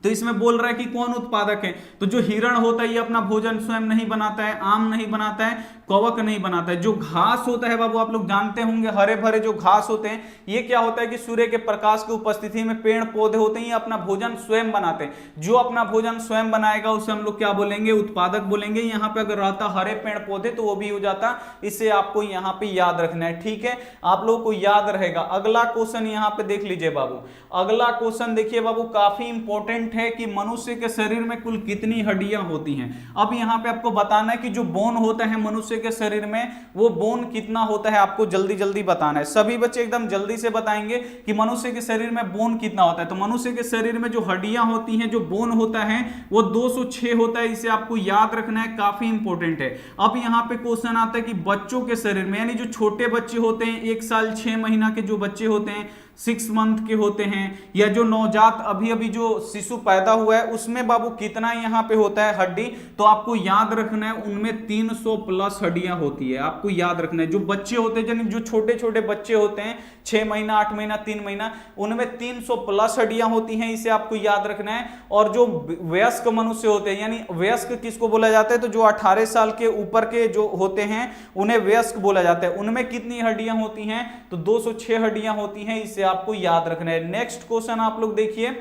Speaker 1: तो इसमें बोल रहा है कि कौन उत्पादक है? तो जो हिरण होता है ये अपना भोजन स्वयं नहीं बनाता है, आम नहीं बनाता है, कवक नहीं बनाता है। जो घास होता है बाबू, आप लोग जानते होंगे, हरे भरे जो घास होते हैं, ये क्या होता है कि सूर्य के प्रकाश की उपस्थिति में पेड़ पौधे होते हैं, ये अपना भोजन स्वयं बनाते हैं। जो अपना भोजन स्वयं बनाएगा उसे हम लोग क्या बोलेंगे? उत्पादक बोलेंगे। यहाँ पे अगर रहता हरे पेड़ पौधे तो वो भी हो जाता। इसे आपको यहाँ पे याद रखना है, ठीक है, आप लोगों को याद रहेगा। अगला क्वेश्चन यहाँ पे देख लीजिए बाबू। अगला क्वेश्चन देखिए बाबू, काफी इंपॉर्टेंट है कि मनुष्य के शरीर में कुल कितनी हड्डियां होती हैं। अब यहां पे आपको बताना है कि जो बोन होता है मनुष्य के शरीर में, वो बोन कितना होता है, आपको जल्दी जल्दी बताना है। सभी बच्चे एकदम जल्दी से बताएंगे कि मनुष्य के शरीर में बोन कितना होता है। तो मनुष्य के शरीर में जो हड्डियां होती हैं, जो बोन होता है, वो 206 होता है। इसे आपको याद रखना है, काफी इंपॉर्टेंट है। अब यहां पे क्वेश्चन आता है कि बच्चों के शरीर में, यानी जो छोटे बच्चे होते हैं, 1 साल 6 महीना के जो बच्चे होते हैं, 6 मंथ के होते हैं, या जो नवजात अभी अभी जो शिशु पैदा हुआ है, उसमें बाबू कितना यहाँ पे होता है हड्डी? तो आपको याद रखना है, उनमें 300 प्लस हड्डियां होती है। आपको याद रखना है, जो बच्चे होते हैं, यानी जो छोटे छोटे बच्चे होते हैं, 6 महीना, 8 महीना, 3 महीना, उनमें 300 प्लस हड्डियां होती हैं। इसे आपको याद रखना है। और जो वयस्क मनुष्य होते हैं, यानी वयस्क किसको बोला जाता है? तो जो 18 साल के ऊपर के जो होते हैं उन्हें वयस्क बोला जाता है। उनमें कितनी हड्डियां होती हैं? तो 206 हड्डियां होती हैं। इसे आपको याद रखना है। नेक्स्ट क्वेश्चन आप लोग देखिए।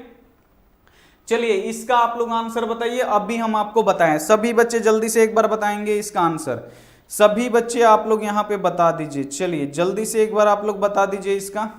Speaker 1: चलिए इसका आप लोग आंसर बताइए। अभी हम आपको बताएं, सभी बच्चे जल्दी से एक बार बताएंगे इसका आंसर। सभी बच्चे आप लोग यहां पे बता दीजिए। चलिए जल्दी से एक बार आप लोग बता दीजिए इसका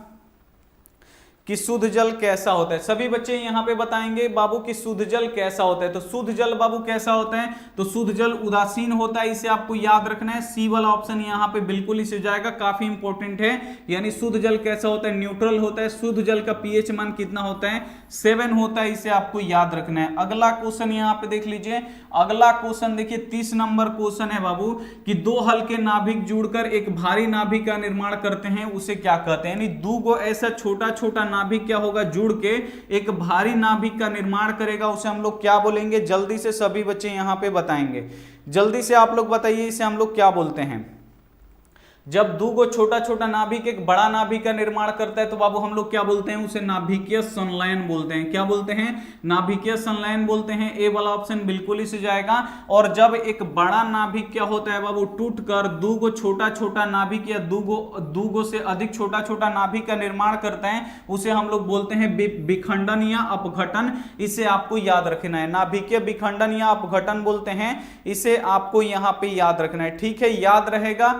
Speaker 1: कि शुद्ध जल कैसा होता है। सभी बच्चे यहाँ पे बताएंगे बाबू कि शुद्ध जल कैसा होता है। तो शुद्ध जल बाबू कैसा होता है? तो शुद्ध जल उदासीन होता है। इसे आपको याद रखना है। सी वाला ऑप्शन यहाँ पे बिल्कुल इसे जाएगा, काफी इंपॉर्टेंट है। यानी शुद्ध जल कैसा होता है? न्यूट्रल होता है। शुद्ध जल का पीएच मान कितना होता है? 7 होता है। इसे आपको याद रखना है। अगला क्वेश्चन यहाँ पे देख लीजिए। अगला क्वेश्चन देखिए, 30 नंबर क्वेश्चन है बाबू कि 2 हल्के नाभिक जुड़कर एक भारी नाभिक का निर्माण करते हैं, उसे क्या कहते हैं? यानी 2 गो ऐसा छोटा छोटा नाभिक क्या होगा, जुड़ के एक भारी नाभिक का निर्माण करेगा, उसे हम लोग क्या बोलेंगे? जल्दी से सभी बच्चे यहां पे बताएंगे। जल्दी से आप लोग बताइए, इसे हम लोग क्या बोलते हैं? जब दो गो छोटा छोटा नाभिक एक बड़ा नाभिक का निर्माण करता है तो बाबू हम लोग क्या बोलते हैं, उसे नाभिकीय संलयन बोलते हैं। क्या बोलते हैं, नाभिकीय संलयन बोलते हैं। ए वाला ऑप्शन बिल्कुल इसी जाएगा। और जब एक बड़ा नाभिक क्या होता है बाबू, टूटकर दो गो छोटा छोटा नाभिक या दो गो से अधिक छोटा छोटा नाभिक का निर्माण करते हैं, उसे हम लोग बोलते हैं विखंडन या अपघटन। इसे आपको याद रखना है, नाभिकीय विखंडन या अपघटन बोलते हैं, इसे आपको यहां पे याद रखना है। ठीक है, याद रहेगा।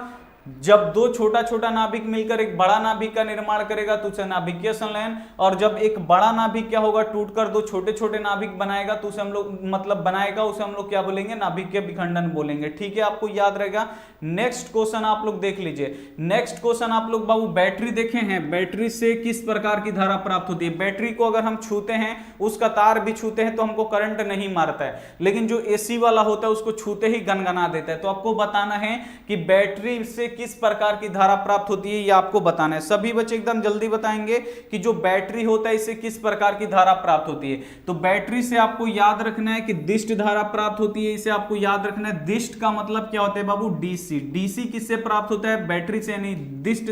Speaker 1: जब दो छोटा छोटा नाभिक मिलकर एक बड़ा नाभिक का निर्माण करेगा तो उसे नाभिकीय संलयन, और जब एक बड़ा नाभिक क्या होगा, टूटकर दो छोटे छोटे नाभिक बनाएगा तो उसे हम लोग बनाएगा, उसे हम लोग क्या बोलेंगे, नाभिकीय विखंडन बोलेंगे। ठीक है, आपको याद रहेगा। नेक्स्ट क्वेश्चन आप लोग देख लीजिए। नेक्स्ट क्वेश्चन आप लोग बाबू बैटरी देखे हैं, बैटरी से किस प्रकार की धारा प्राप्त होती है। बैटरी को अगर हम छूते हैं, उसका तार भी छूते हैं तो हमको करंट नहीं मारता है, लेकिन जो एसी वाला होता है उसको छूते ही गनगना देता है। तो आपको बताना है कि बैटरी से किस प्रकार की धारा प्राप्त होती है, ये आपको बताना है। सभी बच्चे एकदम जल्दी बताएंगे कि जो बैटरी होता है इससे किस प्रकार की धारा प्राप्त होती है। तो बैटरी से आपको याद रखना है कि दिष्ट धारा प्राप्त होती है, इसे आपको याद रखना है। दिष्ट का मतलब क्या होता है बाबू, डीसी। डीसी किससे प्राप्त होता है, बैटरी से, यानी दिष्ट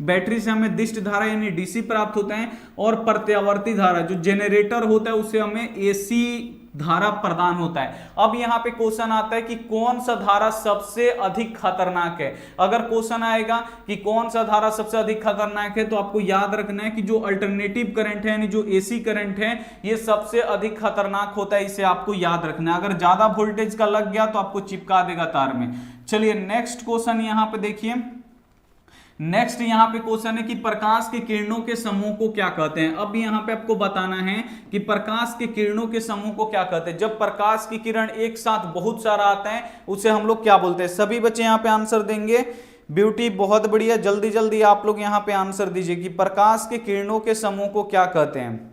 Speaker 1: बैटरी से हमें दिष्ट धारा यानी डीसी प्राप्त होता है। और प्रत्यावर्ती धारा जो जनरेटर होता है उससे हमें एसी धारा प्रदान होता है। अब यहां पे क्वेश्चन आता है कि कौन सा धारा सबसे अधिक खतरनाक है। अगर क्वेश्चन आएगा कि कौन सा धारा सबसे अधिक खतरनाक है, तो आपको याद रखना है कि जो अल्टरनेटिव करंट है यानी जो एसी करंट है, ये सबसे अधिक खतरनाक होता है, इसे आपको याद रखना है। अगर ज्यादा वोल्टेज का लग गया तो आपको चिपका देगा तार में। चलिए नेक्स्ट क्वेश्चन यहां पे देखिए। नेक्स्ट यहां पे क्वेश्चन है कि प्रकाश के किरणों के समूह को क्या कहते हैं। अब यहां पे आपको बताना है कि प्रकाश के किरणों के समूह को क्या कहते हैं। जब प्रकाश की किरण एक साथ बहुत सारा आता है उसे हम लोग क्या बोलते हैं। सभी बच्चे यहां पे आंसर देंगे, ब्यूटी बहुत बढ़िया, जल्दी जल्दी आप लोग यहां पे आंसर दीजिए कि प्रकाश के किरणों के समूह को क्या कहते हैं।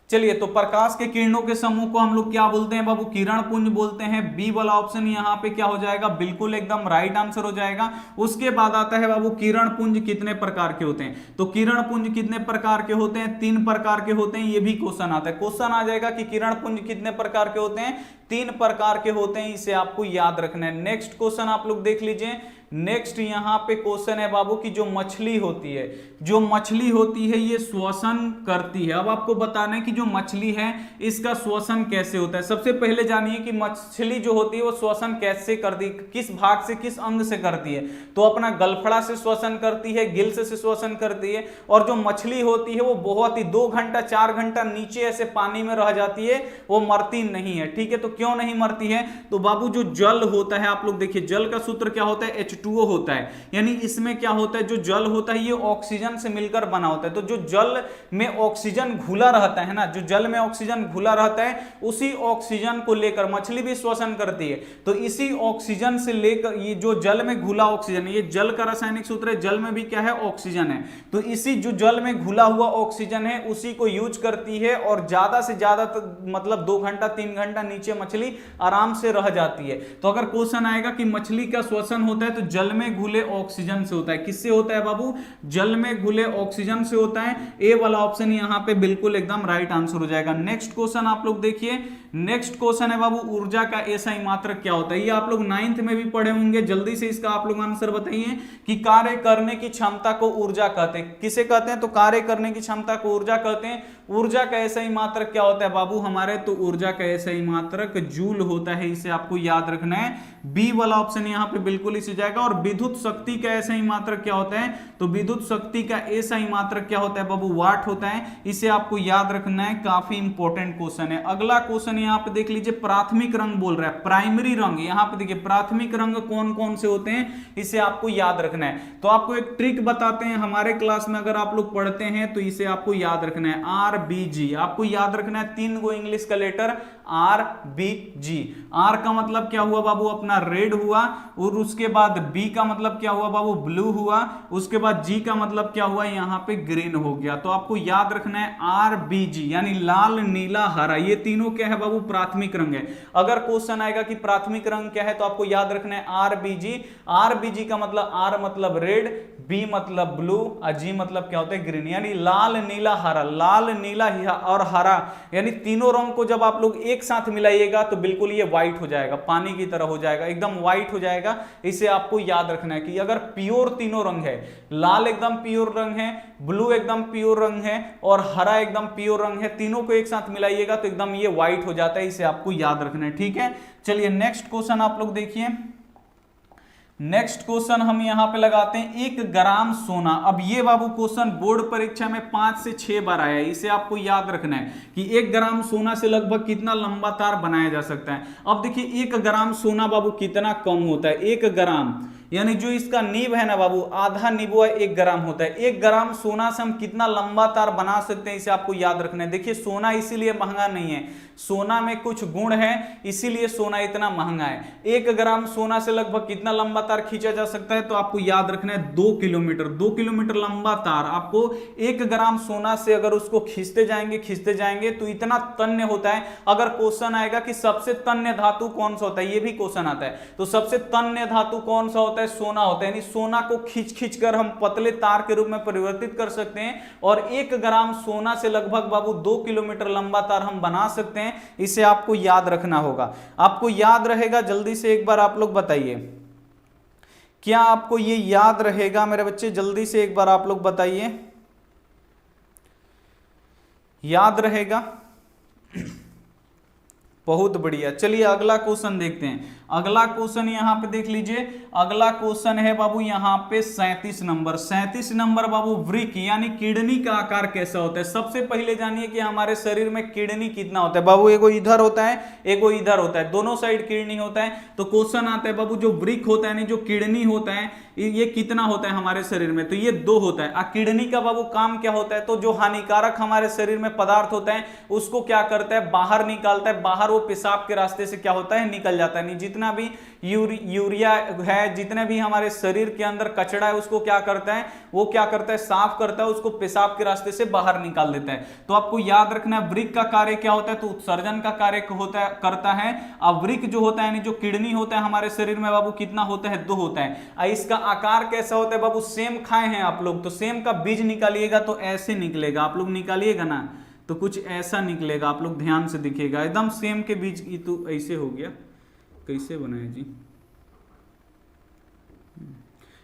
Speaker 1: चलिए, तो प्रकाश के किरणों के समूह को हम लोग क्या बोलते हैं बाबू, किरण पुंज बोलते हैं। बी वाला ऑप्शन यहाँ पे क्या हो जाएगा, बिल्कुल एकदम राइट आंसर हो जाएगा। उसके बाद आता है बाबू किरण पुंज कितने प्रकार के होते हैं। तो किरण पुंज कितने प्रकार के होते हैं, 3 प्रकार के होते हैं। ये भी क्वेश्चन आता है, क्वेश्चन आ जाएगा कि किरण पुंज कितने प्रकार के होते हैं, 3 प्रकार के होते हैं, इसे आपको याद रखना है। नेक्स्ट क्वेश्चन आप लोग देख लीजिए। नेक्स्ट यहां पे क्वेश्चन है बाबू कि जो मछली होती है, जो मछली होती है ये श्वसन करती है। अब आपको बताना है कि जो मछली है इसका श्वसन कैसे होता है। सबसे पहले जानिए कि मछली जो होती है वो श्वसन कैसे करती है, किस भाग से, किस अंग से करती है। तो अपना गलफड़ा से श्वसन करती है, गिल से श्वसन करती है। और जो मछली होती है वो बहुत ही 2 घंटा 4 घंटा नीचे ऐसे पानी में रह जाती है, वो मरती नहीं है। ठीक है, तो क्यों नहीं मरती है, तो बाबू जो जल होता है, आप लोग देखिए जल का सूत्र क्या होता है, H2O होता है। यानी इसमें क्या होता है, जो जल होता है ये ऑक्सीजन से मिलकर बना होता है। तो जो जल में ऑक्सीजन घुला रहता है ना, जो जल में ऑक्सीजन घुला रहता है, उसी ऑक्सीजन को लेकर मछली भी श्वसन करती है। तो इसी ऑक्सीजन से लेकर ये जो जल में घुला ऑक्सीजन, ये जल का रासायनिक सूत्र है, जल में भी क्या है, ऑक्सीजन है। तो इसी जो जल में घुला हुआ ऑक्सीजन है उसी को यूज करती है, और ज्यादा से ज्यादा मतलब 2 घंटा 3 घंटा नीचे मछली आराम से रह जाती है। तो अगर क्वेश्चन आएगा कि मछली का श्वसन होता है तो जल में घुले ऑक्सीजन से होता है। किससे होता है बाबू, जल में घुले ऑक्सीजन से होता है। ए वाला ऑप्शन यहां पे बिल्कुल एकदम राइट आंसर हो जाएगा। नेक्स्ट क्वेश्चन आप लोग देखिए। नेक्स्ट क्वेश्चन है बाबू ऊर्जा का एसआई मात्रक क्या होता है। ये आप लोग 9th में भी पढ़े होंगे, जल्दी से इसका आप लोग आंसर बताइए कि कार्य करने की क्षमता को ऊर्जा कहते हैं। किसे कहते हैं, तो कार्य करने की क्षमता को ऊर्जा कहते हैं। ऊर्जा का एसआई मात्रक क्या होता है बाबू हमारे, तो ऊर्जा का एसआई मात्रक जूल होता है, इसे आपको याद रखना है। बी वाला ऑप्शन यहां पे बिल्कुल इसी जाएगा। और विद्युत शक्ति का एसआई मात्रक क्या होता है, तो विद्युत शक्ति का एसआई मात्रक क्या होता है बाबू, वाट होता है, इसे आपको याद रखना है। काफी इंपॉर्टेंट क्वेश्चन है। अगला क्वेश्चन यहां पे देख लीजिए, प्राथमिक रंग बोल रहा है, प्राइमरी रंग। यहां पे देखिए प्राथमिक रंग कौन कौन से होते हैं, इसे आपको याद रखना है। तो आपको एक ट्रिक बताते हैं, हमारे क्लास में अगर आप लोग पढ़ते हैं तो इसे आपको याद रखना है, RBG। आपको याद रखना है 3 गो इंग्लिश का लेटर RBG। R का मतलब क्या हुआ बाबू, अपना रेड हुआ, और उसके बाद B का मतलब क्या हुआ बाबू, ब्लू हुआ, उसके बाद G का मतलब क्या हुआ, यहां पे ग्रीन हो गया। तो आपको याद रखना है RBG यानी लाल नीला हरा, ये तीनों क्या है बाबू, प्राथमिक रंग है। अगर क्वेश्चन आएगा कि प्राथमिक रंग क्या है तो आपको याद रखना है RBG। RBG का मतलब R मतलब रेड, B मतलब ब्लू और G मतलब क्या होता है, ग्रीन, यानी लाल नीला हरा। लाल नीला और हरा यानी तीनों रंग को जब आप लोग एक साथ मिलाइएगा तो बिल्कुल ये व्हाइट हो जाएगा, पानी की तरह हो जाएगा, एकदम व्हाइट हो जाएगा। इसे आपको याद रखना है कि अगर प्योर तीनों रंग है, लाल एकदम प्योर रंग है, ब्लू एकदम प्योर रंग है और हरा एकदम प्योर रंग है, तीनों को एक साथ मिलाइएगा तो एकदम ये व्हाइट हो जाता है। इसे आपको याद रखना है, ठीक है। चलिए नेक्स्ट क्वेश्चन आप लोग देखिए। नेक्स्ट क्वेश्चन हम यहां पे लगाते हैं 1 ग्राम सोना। अब ये बाबू क्वेश्चन बोर्ड परीक्षा में 5 से 6 बार आया है। इसे आपको याद रखना है कि 1 ग्राम सोना से लगभग कितना लंबा तार बनाया जा सकता है। अब देखिए 1 ग्राम सोना बाबू कितना कम होता है, 1 ग्राम यानी जो इसका नीब है ना बाबू, आधा नीबुआ 1 ग्राम होता है। 1 ग्राम सोना से हम कितना लंबा तार बना सकते हैं, इसे आपको याद रखना है। देखिए सोना इसीलिए महंगा नहीं है, सोना में कुछ गुण है इसीलिए सोना इतना महंगा है। 1 ग्राम सोना से लगभग कितना लंबा तार खींचा जा सकता है, तो आपको याद रखना है 2 किलोमीटर। 2 किलोमीटर लंबा तार आपको 1 ग्राम सोना से अगर उसको खींचते जाएंगे तो इतना तन्य होता है। अगर क्वेश्चन आएगा कि सबसे तन्य धातु कौन सा होता है, ये भी क्वेश्चन आता है, तो सबसे तन्य धातु कौन सा होता है, सोना होता है। यानी सोना को खींच कर हम पतले तार के रूप में परिवर्तित कर सकते हैं और 1 ग्राम सोना से लगभग बाबू 2 किलोमीटर लंबा तार हम बना सकते हैं। इसे आपको याद रखना होगा। आपको याद रहेगा, जल्दी से एक बार आप लोग बताइए, क्या आपको ये याद रहेगा मेरे बच्चे? जल्दी से एक बार आप लोग बताइए, याद रहेगा? बहुत बढ़िया। चलिए अगला क्वेश्चन देखते हैं। अगला क्वेश्चन यहां पे देख लीजिए। अगला क्वेश्चन है बाबू यहां पे 37 नंबर। 37 नंबर बाबू, वृक्क यानी किडनी का आकार कैसा होता है? सबसे पहले जानिए कि हमारे शरीर में किडनी कितना होता है। बाबू एगो इधर होता है, एगो इधर होता है, दोनों साइड किडनी होता है। तो क्वेश्चन आता है बाबू जो वृक्क होता है यानी जो किडनी होता है ये कितना होता है हमारे शरीर में, तो ये 2 होता है। किडनी का बाबू काम क्या होता है, तो जो हानिकारक हमारे शरीर में पदार्थ होता है उसको क्या करता है, बाहर निकालता है। बाहर वो पेशाब के रास्ते से क्या होता है, निकल जाता है। नहीं, जितना भी यूरिया है, जितने भी हमारे शरीर के अंदर कचरा है उसको क्या करता है, वो क्या करता है, साफ करता है, उसको पेशाब के रास्ते से बाहर निकाल देता है। तो आपको याद रखना है वृक्क का कार्य क्या होता है, तो उत्सर्जन का कार्य करता है। अब वृक्क जो होता है यानी जो किडनी होता है हमारे शरीर में बाबू कितना होता है, 2 होता है। इसका आकार कैसा होता है बाबू, सेम खाए हैं आप लोग, तो सेम का बीज निकालिएगा तो ऐसे निकलेगा। आप लोग निकालिएगा ना तो कुछ ऐसा निकलेगा, आप लोग ध्यान से दिखेगा, एकदम सेम के बीज। ये तो ऐसे हो गया, कैसे बनाए जी,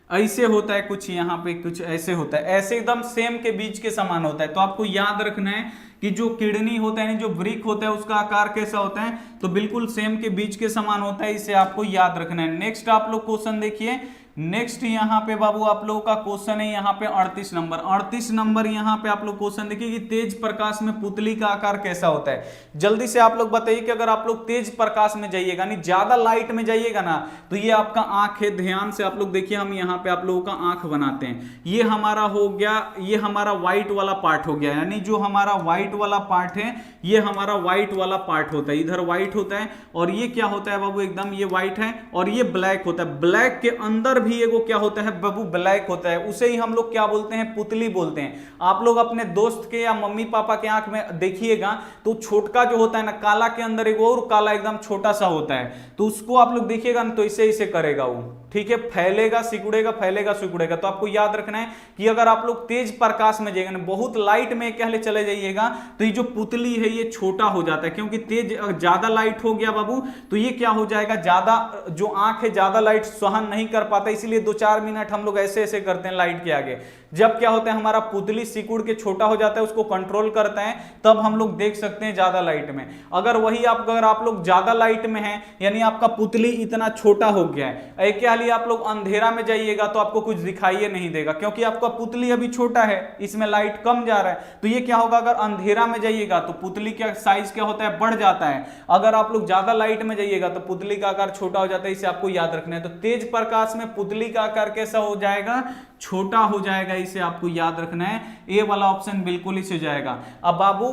Speaker 1: ऐसे होता है कुछ, यहाँ पे कुछ ऐसे होता है, ऐसे एकदम सेम के बीज के समान होता है। तो आपको याद रखना है कि जो किडनी होता है जो वृक्क होता है उसका आकार कैसा होता है, तो बिल्कुल सेम के बीज के समान होता है। इसे आपको याद रखना है। नेक्स्ट आप लोग क्वेश्चन देखिए। नेक्स्ट यहाँ पे बाबू आप लोगों का क्वेश्चन है यहाँ पे 38 नंबर। 38 नंबर यहाँ पे आप लोग क्वेश्चन देखिए कि तेज प्रकाश में पुतली का आकार कैसा होता है। जल्दी से आप लोग बताइए कि अगर आप लोग तेज प्रकाश में जाइएगा, नहीं ज्यादा लाइट में जाइएगा ना, तो ये आपका आंख है। ध्यान से आप लोग देखिए, हम यहाँ पे आप लोगों का आंख बनाते हैं। ये हमारा हो गया, ये हमारा व्हाइट वाला पार्ट हो गया, यानी जो हमारा व्हाइट वाला पार्ट है ये हमारा व्हाइट वाला पार्ट होता है। इधर व्हाइट होता है और ये क्या होता है बाबू, एकदम ये व्हाइट है और ये ब्लैक होता है। ब्लैक के अंदर भी एगो क्या होता है बाबू, ब्लैक होता है। उसे ही हम लोग क्या बोलते हैं, पुतली बोलते हैं। आप लोग अपने दोस्त के या मम्मी पापा के आंख में देखिएगा तो छोटका जो होता है ना, काला के अंदर एक और काला एकदम छोटा सा होता है, तो उसको आप लोग देखिएगा ना तो इसे करेगा वो, ठीक है, फैलेगा सिकुड़ेगा, फैलेगा सिकुड़ेगा। तो आपको याद रखना है कि अगर आप लोग तेज प्रकाश में जाइएगा, बहुत लाइट में क्या चले जाइएगा तो ये जो पुतली है ये छोटा हो जाता है, क्योंकि तेज ज्यादा लाइट हो गया बाबू तो ये क्या हो जाएगा, ज्यादा जो आंख है ज्यादा लाइट सहन नहीं कर पाता, इसलिए 2-4 मिनट हम लोग ऐसे ऐसे करते हैं लाइट के आगे। जब क्या होता है हमारा पुतली सिकुड़ के छोटा हो जाता है, उसको कंट्रोल करता है, तब हम लोग देख सकते हैं ज्यादा लाइट में। अगर आप लोग ज्यादा लाइट में हैं, यानी आपका पुतली इतना छोटा हो गया है, क्या लिए आप लोग अंधेरा में जाइएगा तो आपको कुछ दिखाई नहीं देगा, क्योंकि आपका पुतली अभी छोटा है, इसमें लाइट कम जा रहा है। तो ये क्या होगा, अगर अंधेरा में जाइएगा तो पुतली का साइज क्या होता है, बढ़ जाता है। अगर आप लोग ज्यादा लाइट में जाइएगा तो पुतली का आकार छोटा हो जाता है। इसे आपको याद रखना है। तो तेज प्रकाश में पुतली का आकार कैसा हो जाएगा, छोटा हो जाएगा। इसे आपको याद रखना है। ए वाला ऑप्शन बिल्कुल इसे हो जाएगा। अब बाबू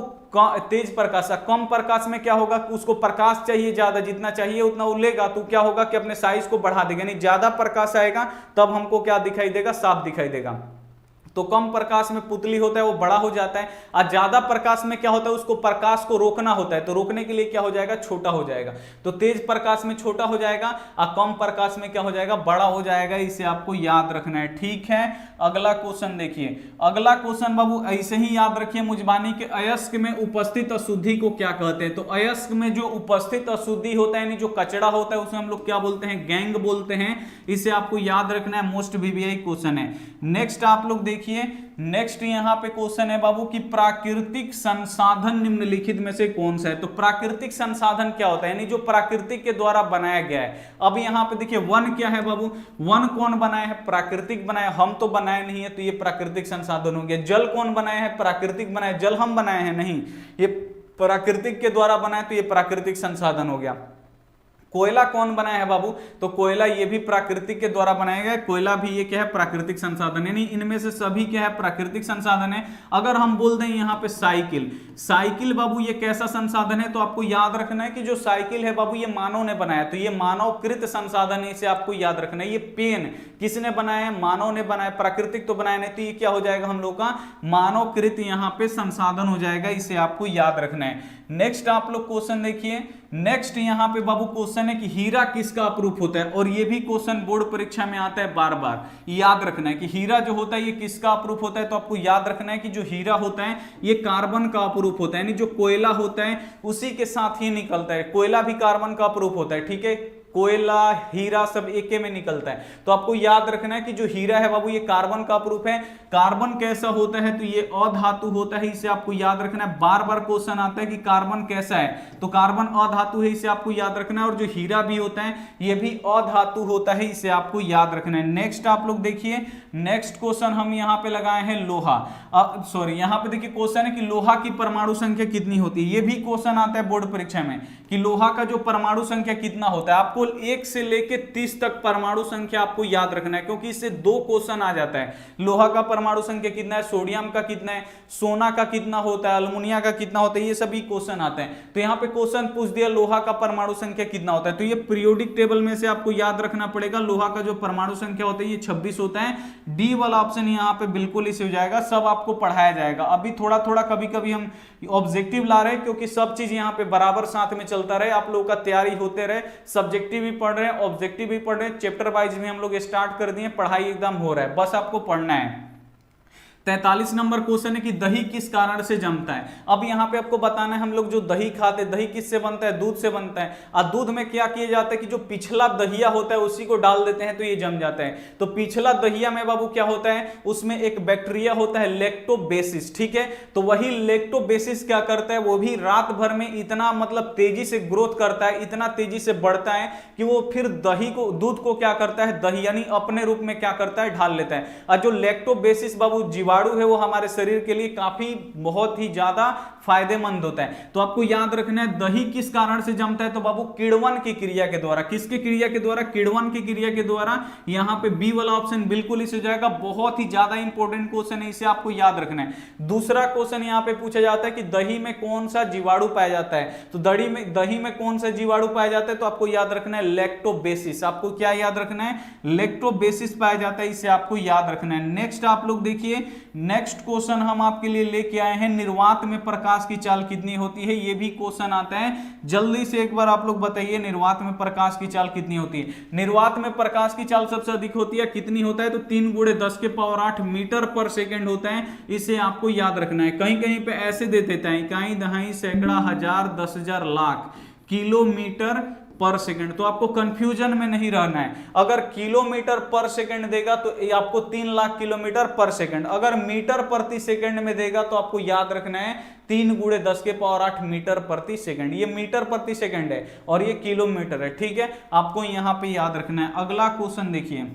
Speaker 1: तेज प्रकाश, कम प्रकाश में क्या होगा, उसको प्रकाश चाहिए ज्यादा, जितना चाहिए उतना वो लेगा, तो क्या होगा कि अपने साइज को बढ़ा देगा। नहीं, ज्यादा प्रकाश आएगा तब हमको क्या दिखाई देगा, साफ दिखाई देगा। तो कम प्रकाश में पुतली होता है वो बड़ा हो जाता है, और ज्यादा प्रकाश में क्या होता है, उसको प्रकाश को रोकना होता है, तो रोकने के लिए क्या हो जाएगा, छोटा हो जाएगा। तो तेज प्रकाश में छोटा हो जाएगा और कम प्रकाश में क्या हो जाएगा, बड़ा हो जाएगा। इसे आपको याद रखना है, ठीक है। अगला क्वेश्चन देखिए, अगला क्वेश्चन बाबू ऐसे ही याद रखिए, मुजबानी के अयस्क में उपस्थित अशुद्धि को क्या कहते हैं। तो अयस्क में जो उपस्थित अशुद्धि होता है यानी जो कचरा होता है उसे हम लोग क्या बोलते हैं, गैंग बोलते हैं। इसे आपको याद रखना है, मोस्ट वीवीआई क्वेश्चन है। नेक्स्ट आप लोग देखिए, नेक्स्ट यहां पे क्वेश्चन है बाबू कि प्राकृतिक संसाधन निम्नलिखित में से कौन सा है। तो प्राकृतिक संसाधन क्या होता है, यानी जो प्राकृतिक के द्वारा बनाया गया है। अब यहां पे देखिए वन क्या है बाबू, वन कौन बनाया है, प्राकृतिक बनाया, हम तो बनाए नहीं है, तो ये प्राकृतिक संसाधन हो गया। जल कौन बनाया है, प्राकृतिक बनाया, जल हम बनाए हैं नहीं, ये प्राकृतिक के द्वारा बनाए, तो ये प्राकृतिक संसाधन हो गया। कोयला कौन बनाया है बाबू, तो कोयला ये भी प्राकृतिक के द्वारा बनाया गया है, कोयला भी ये क्या है, प्राकृतिक संसाधन है। नहीं, इनमें से सभी क्या है, प्राकृतिक संसाधन है। अगर हम बोल दें यहाँ पे साइकिल, साइकिल बाबू ये कैसा संसाधन है, तो आपको याद रखना है कि जो साइकिल है बाबू ये मानव ने बनाया, तो ये मानवकृत संसाधन है, इसे आपको याद रखना है। ये पेन किसने बनाया है, मानव ने बनाया, प्राकृतिक तो बनाया नहीं, तो ये क्या हो जाएगा हम लोग का मानवकृत यहाँ पे संसाधन हो जाएगा, इसे आपको याद रखना है। नेक्स्ट आप लोग क्वेश्चन देखिए, नेक्स्ट यहां पे बाबू क्वेश्चन है कि हीरा किसका अपरूप होता है, और ये भी क्वेश्चन बोर्ड परीक्षा में आता है बार बार। याद रखना है कि हीरा जो होता है ये किसका अपरूप होता है, तो आपको याद रखना है कि जो हीरा होता है ये कार्बन का अपरूप होता है, यानी जो कोयला होता है उसी के साथ ही निकलता है। कोयला भी कार्बन का अपरूप होता है, ठीक है, कोयला हीरा सब एके में निकलता है। तो आपको याद रखना है कि जो हीरा है बाबू ये कार्बन का अपरूप है। कार्बन कैसा होता है, तो ये अधातु होता है, इसे आपको याद रखना है। बार बार क्वेश्चन आता है कि कार्बन कैसा है, तो कार्बन अधातु है, इसे आपको याद रखना है। और जो हीरा भी होता है ये भी अधातु होता है, इसे आपको याद रखना है। नेक्स्ट आप लोग देखिए, नेक्स्ट क्वेश्चन हम यहाँ पे लगाए हैं लोहा, सॉरी यहाँ पे देखिए क्वेश्चन है कि लोहा की परमाणु संख्या कितनी होती है। ये भी क्वेश्चन आता है बोर्ड परीक्षा में कि लोहा का जो परमाणु संख्या कितना होता है। आपको 1 से लेके 30 तक परमाणु संख्या आपको याद रखना है, क्योंकि इससे 2 क्वेश्चन आ जाता है। लोहा का परमाणु संख्या कितना है, सोडियम का कितना है, सोना का कितना होता है, अल्युमिनियम का कितना होता है, ये सभी क्वेश्चन आते हैं। तो यहाँ पे क्वेश्चन पूछ दिया लोहा का परमाणु संख्या कितना होता है, तो ये पीरियोडिक टेबल में से आपको याद रखना पड़ेगा। लोहा का जो परमाणु संख्या होता है ये 26 होता है। डी वाला ऑप्शन यहाँ पे बिल्कुल इसे हो जाएगा, सब आपको पढ़ाया जाएगा। अभी थोड़ा थोड़ा कभी कभी हम ऑब्जेक्टिव ला रहे हैं, क्योंकि सब चीज यहाँ पे बराबर साथ में चलता रहे, आप लोगों का तैयारी होते रहे। सब्जेक्टिव भी पढ़ रहे हैं, ऑब्जेक्टिव भी पढ़ रहे हैं, चैप्टर वाइज भी हम लोग स्टार्ट कर दिए, पढ़ाई एकदम हो रहा है, बस आपको पढ़ना है। 43 नंबर क्वेश्चन है कि दही किस कारण से जमता है। अब यहाँ पे आपको बताना है, हम लोग जो दही खाते हैं, दही किससे बनता है, दूध से बनता है। और दूध में क्या किया जाता है कि जो पिछला दहिया होता है उसी को डाल देते हैं तो ये जम जाता है। तो पिछला दहिया में बाबू क्या होता है, उसमें एक बैक्टीरिया होता है लैक्टोबेसिस, ठीक है। तो वही लैक्टोबेसिस क्या करता है, वो भी रात भर में इतना मतलब तेजी से ग्रोथ करता है, इतना तेजी से बढ़ता है कि वो फिर दही को, दूध को क्या करता है, दही यानी अपने रूप में क्या करता है, ढाल लेता है। और जो लैक्टोबेसिस बाबू जीवाणु है वो हमारे शरीर के लिए काफी बहुत ही ज्यादा फायदेमंद होता है। तो आपको याद रखना है दही किस कारण से जमता है, तो बाबू किण्वन की क्रिया के द्वारा। किसकी क्रिया के द्वारा, किण्वन की क्रिया के द्वारा। यहां पे बी वाला ऑप्शन बिल्कुल इसे जाएगा, बहुत ही ज्यादा इंपॉर्टेंट क्वेश्चन है, इसे आपको याद रखना है। दूसरा क्वेश्चन यहां पे पूछा जाता है कि दही में कौन सा जीवाणु पाया जाता है, तो दही में कौन सा जीवाणु पाया जाता है, तो आपको याद रखना है लैक्टोबेसिस। आपको क्या याद रखना है, लैक्टोबेसिस पाया जाता है, इसे आपको याद रखना है। नेक्स्ट आप लोग देखिए, नेक्स्ट क्वेश्चन हम आपके लिए लेके आए हैं, निर्वात में प्रकाश की चाल कितनी होती है। ये भी क्वेश्चन आता है, जल्दी से एक बार आप लोग बताइए निर्वात में प्रकाश की चाल कितनी होती है। निर्वात में प्रकाश की चाल सबसे अधिक होती है, कितनी होता है, तो 3 × 10⁸ मीटर पर सेकेंड होता है, इसे आपको याद रखना है। कहीं कहीं पे ऐसे दे देता है, इकाई, दहाई, सैकड़ा, हजार, 10,000, लाख, किलोमीटर पर सेकंड। तो आपको कंफ्यूजन में नहीं रहना है। अगर किलोमीटर पर सेकंड देगा तो ये आपको 3 लाख किलोमीटर पर सेकंड, अगर मीटर प्रति सेकंड में देगा तो आपको याद रखना है 3 × 10⁸ मीटर प्रति सेकंड। ये मीटर प्रति सेकंड है और ये किलोमीटर है, ठीक है, आपको यहां पे याद रखना है। अगला क्वेश्चन देखिए,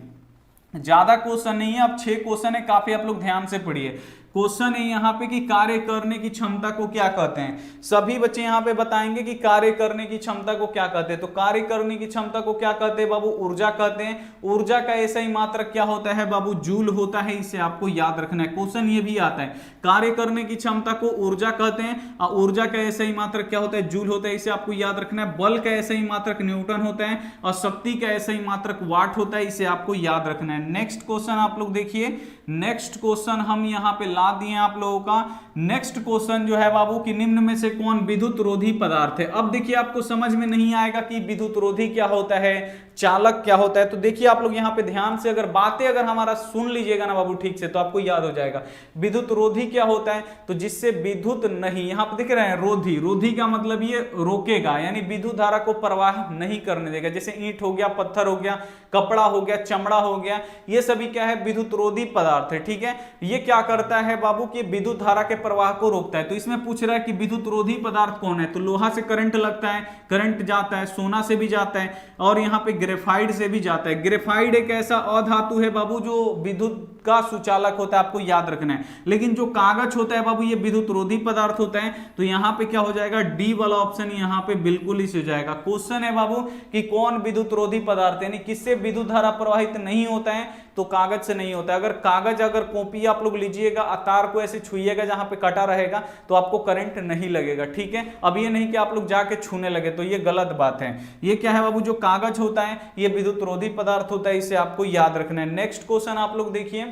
Speaker 1: ज्यादा क्वेश्चन नहीं है, अब 6 क्वेश्चन है, काफी आप लोग ध्यान से पढ़िए। क्वेश्चन है यहाँ पे कि कार्य करने की क्षमता को क्या कहते हैं। सभी बच्चे यहाँ पे बताएंगे कि कार्य करने की क्षमता को क्या कहते हैं। तो कार्य करने की क्षमता को क्या कहते हैं बाबू, ऊर्जा कहते हैं। ऊर्जा का ऐसा ही मात्रक क्या होता है बाबू, जूल होता है, इसे आपको याद रखना है। क्वेश्चन ये भी आता है, कार्य करने की क्षमता को ऊर्जा कहते हैं और ऊर्जा का ऐसा ही मात्रक क्या होता है, जूल होता है, इसे आपको याद रखना है। बल का ऐसा ही मात्रक न्यूटन होता है और शक्ति का ऐसा ही मात्रक वाट होता है, इसे आपको याद रखना है। नेक्स्ट क्वेश्चन आप लोग देखिए, नेक्स्ट क्वेश्चन हम यहाँ पे ला दिए आप लोगों का। नेक्स्ट क्वेश्चन जो है बाबू कि निम्न में से कौन विद्युत रोधी पदार्थ है। अब देखिए आपको समझ में नहीं आएगा कि विद्युत रोधी क्या होता है, चालक क्या होता है। तो देखिए आप लोग यहाँ पे ध्यान से अगर बातें अगर हमारा सुन लीजिएगा ना बाबू ठीक से, तो आपको याद हो जाएगा। विद्युत रोधी क्या होता है, तो जिससे विद्युत नहीं, यहाँ पे दिख रहे हैं रोधी, रोधी का मतलब ये रोकेगा, यानी विद्युत धारा को प्रवाह नहीं करने देगा। जैसे ईंट हो गया, पत्थर हो गया, कपड़ा हो गया, चमड़ा हो गया, ये सभी क्या है, विद्युत रोधी पदार्थ है। ठीक है, ये क्या करता है बाबू कि विद्युत धारा के प्रवाह को रोकता है। तो इसमें पूछ रहा है कि विद्युत रोधी पदार्थ कौन है। तो लोहा से करंट लगता है, करंट जाता है, सोना से भी जाता है और यहाँ पे ग्रेफाइट से भी जाता है। ग्रेफाइट एक ऐसा अधातु है बाबू जो विद्युत का सुचालक होता है, आपको याद रखना है। लेकिन जो कागज होता है बाबू ये विद्युत रोधी पदार्थ होता है। तो यहाँ पे क्या हो जाएगा, डी वाला ऑप्शन यहाँ पे बिल्कुल ही हो जाएगा। क्वेश्चन है बाबू कि कौन विद्युत रोधी पदार्थ, यानी किससे विद्युत धारा प्रवाहित नहीं होता है, तो कागज से नहीं होता है। अगर कागज, अगर कॉपी आप लोग लीजिएगा, तार को ऐसे छुइएगा जहां पे कटा रहेगा तो आपको करंट नहीं लगेगा। ठीक है, अब ये नहीं कि आप लोग जाके छूने लगे, तो ये गलत बात है। ये क्या है बाबू, जो कागज होता है ये विद्युत रोधी पदार्थ होता है, इसे आपको याद रखना है। नेक्स्ट क्वेश्चन आप लोग देखिए,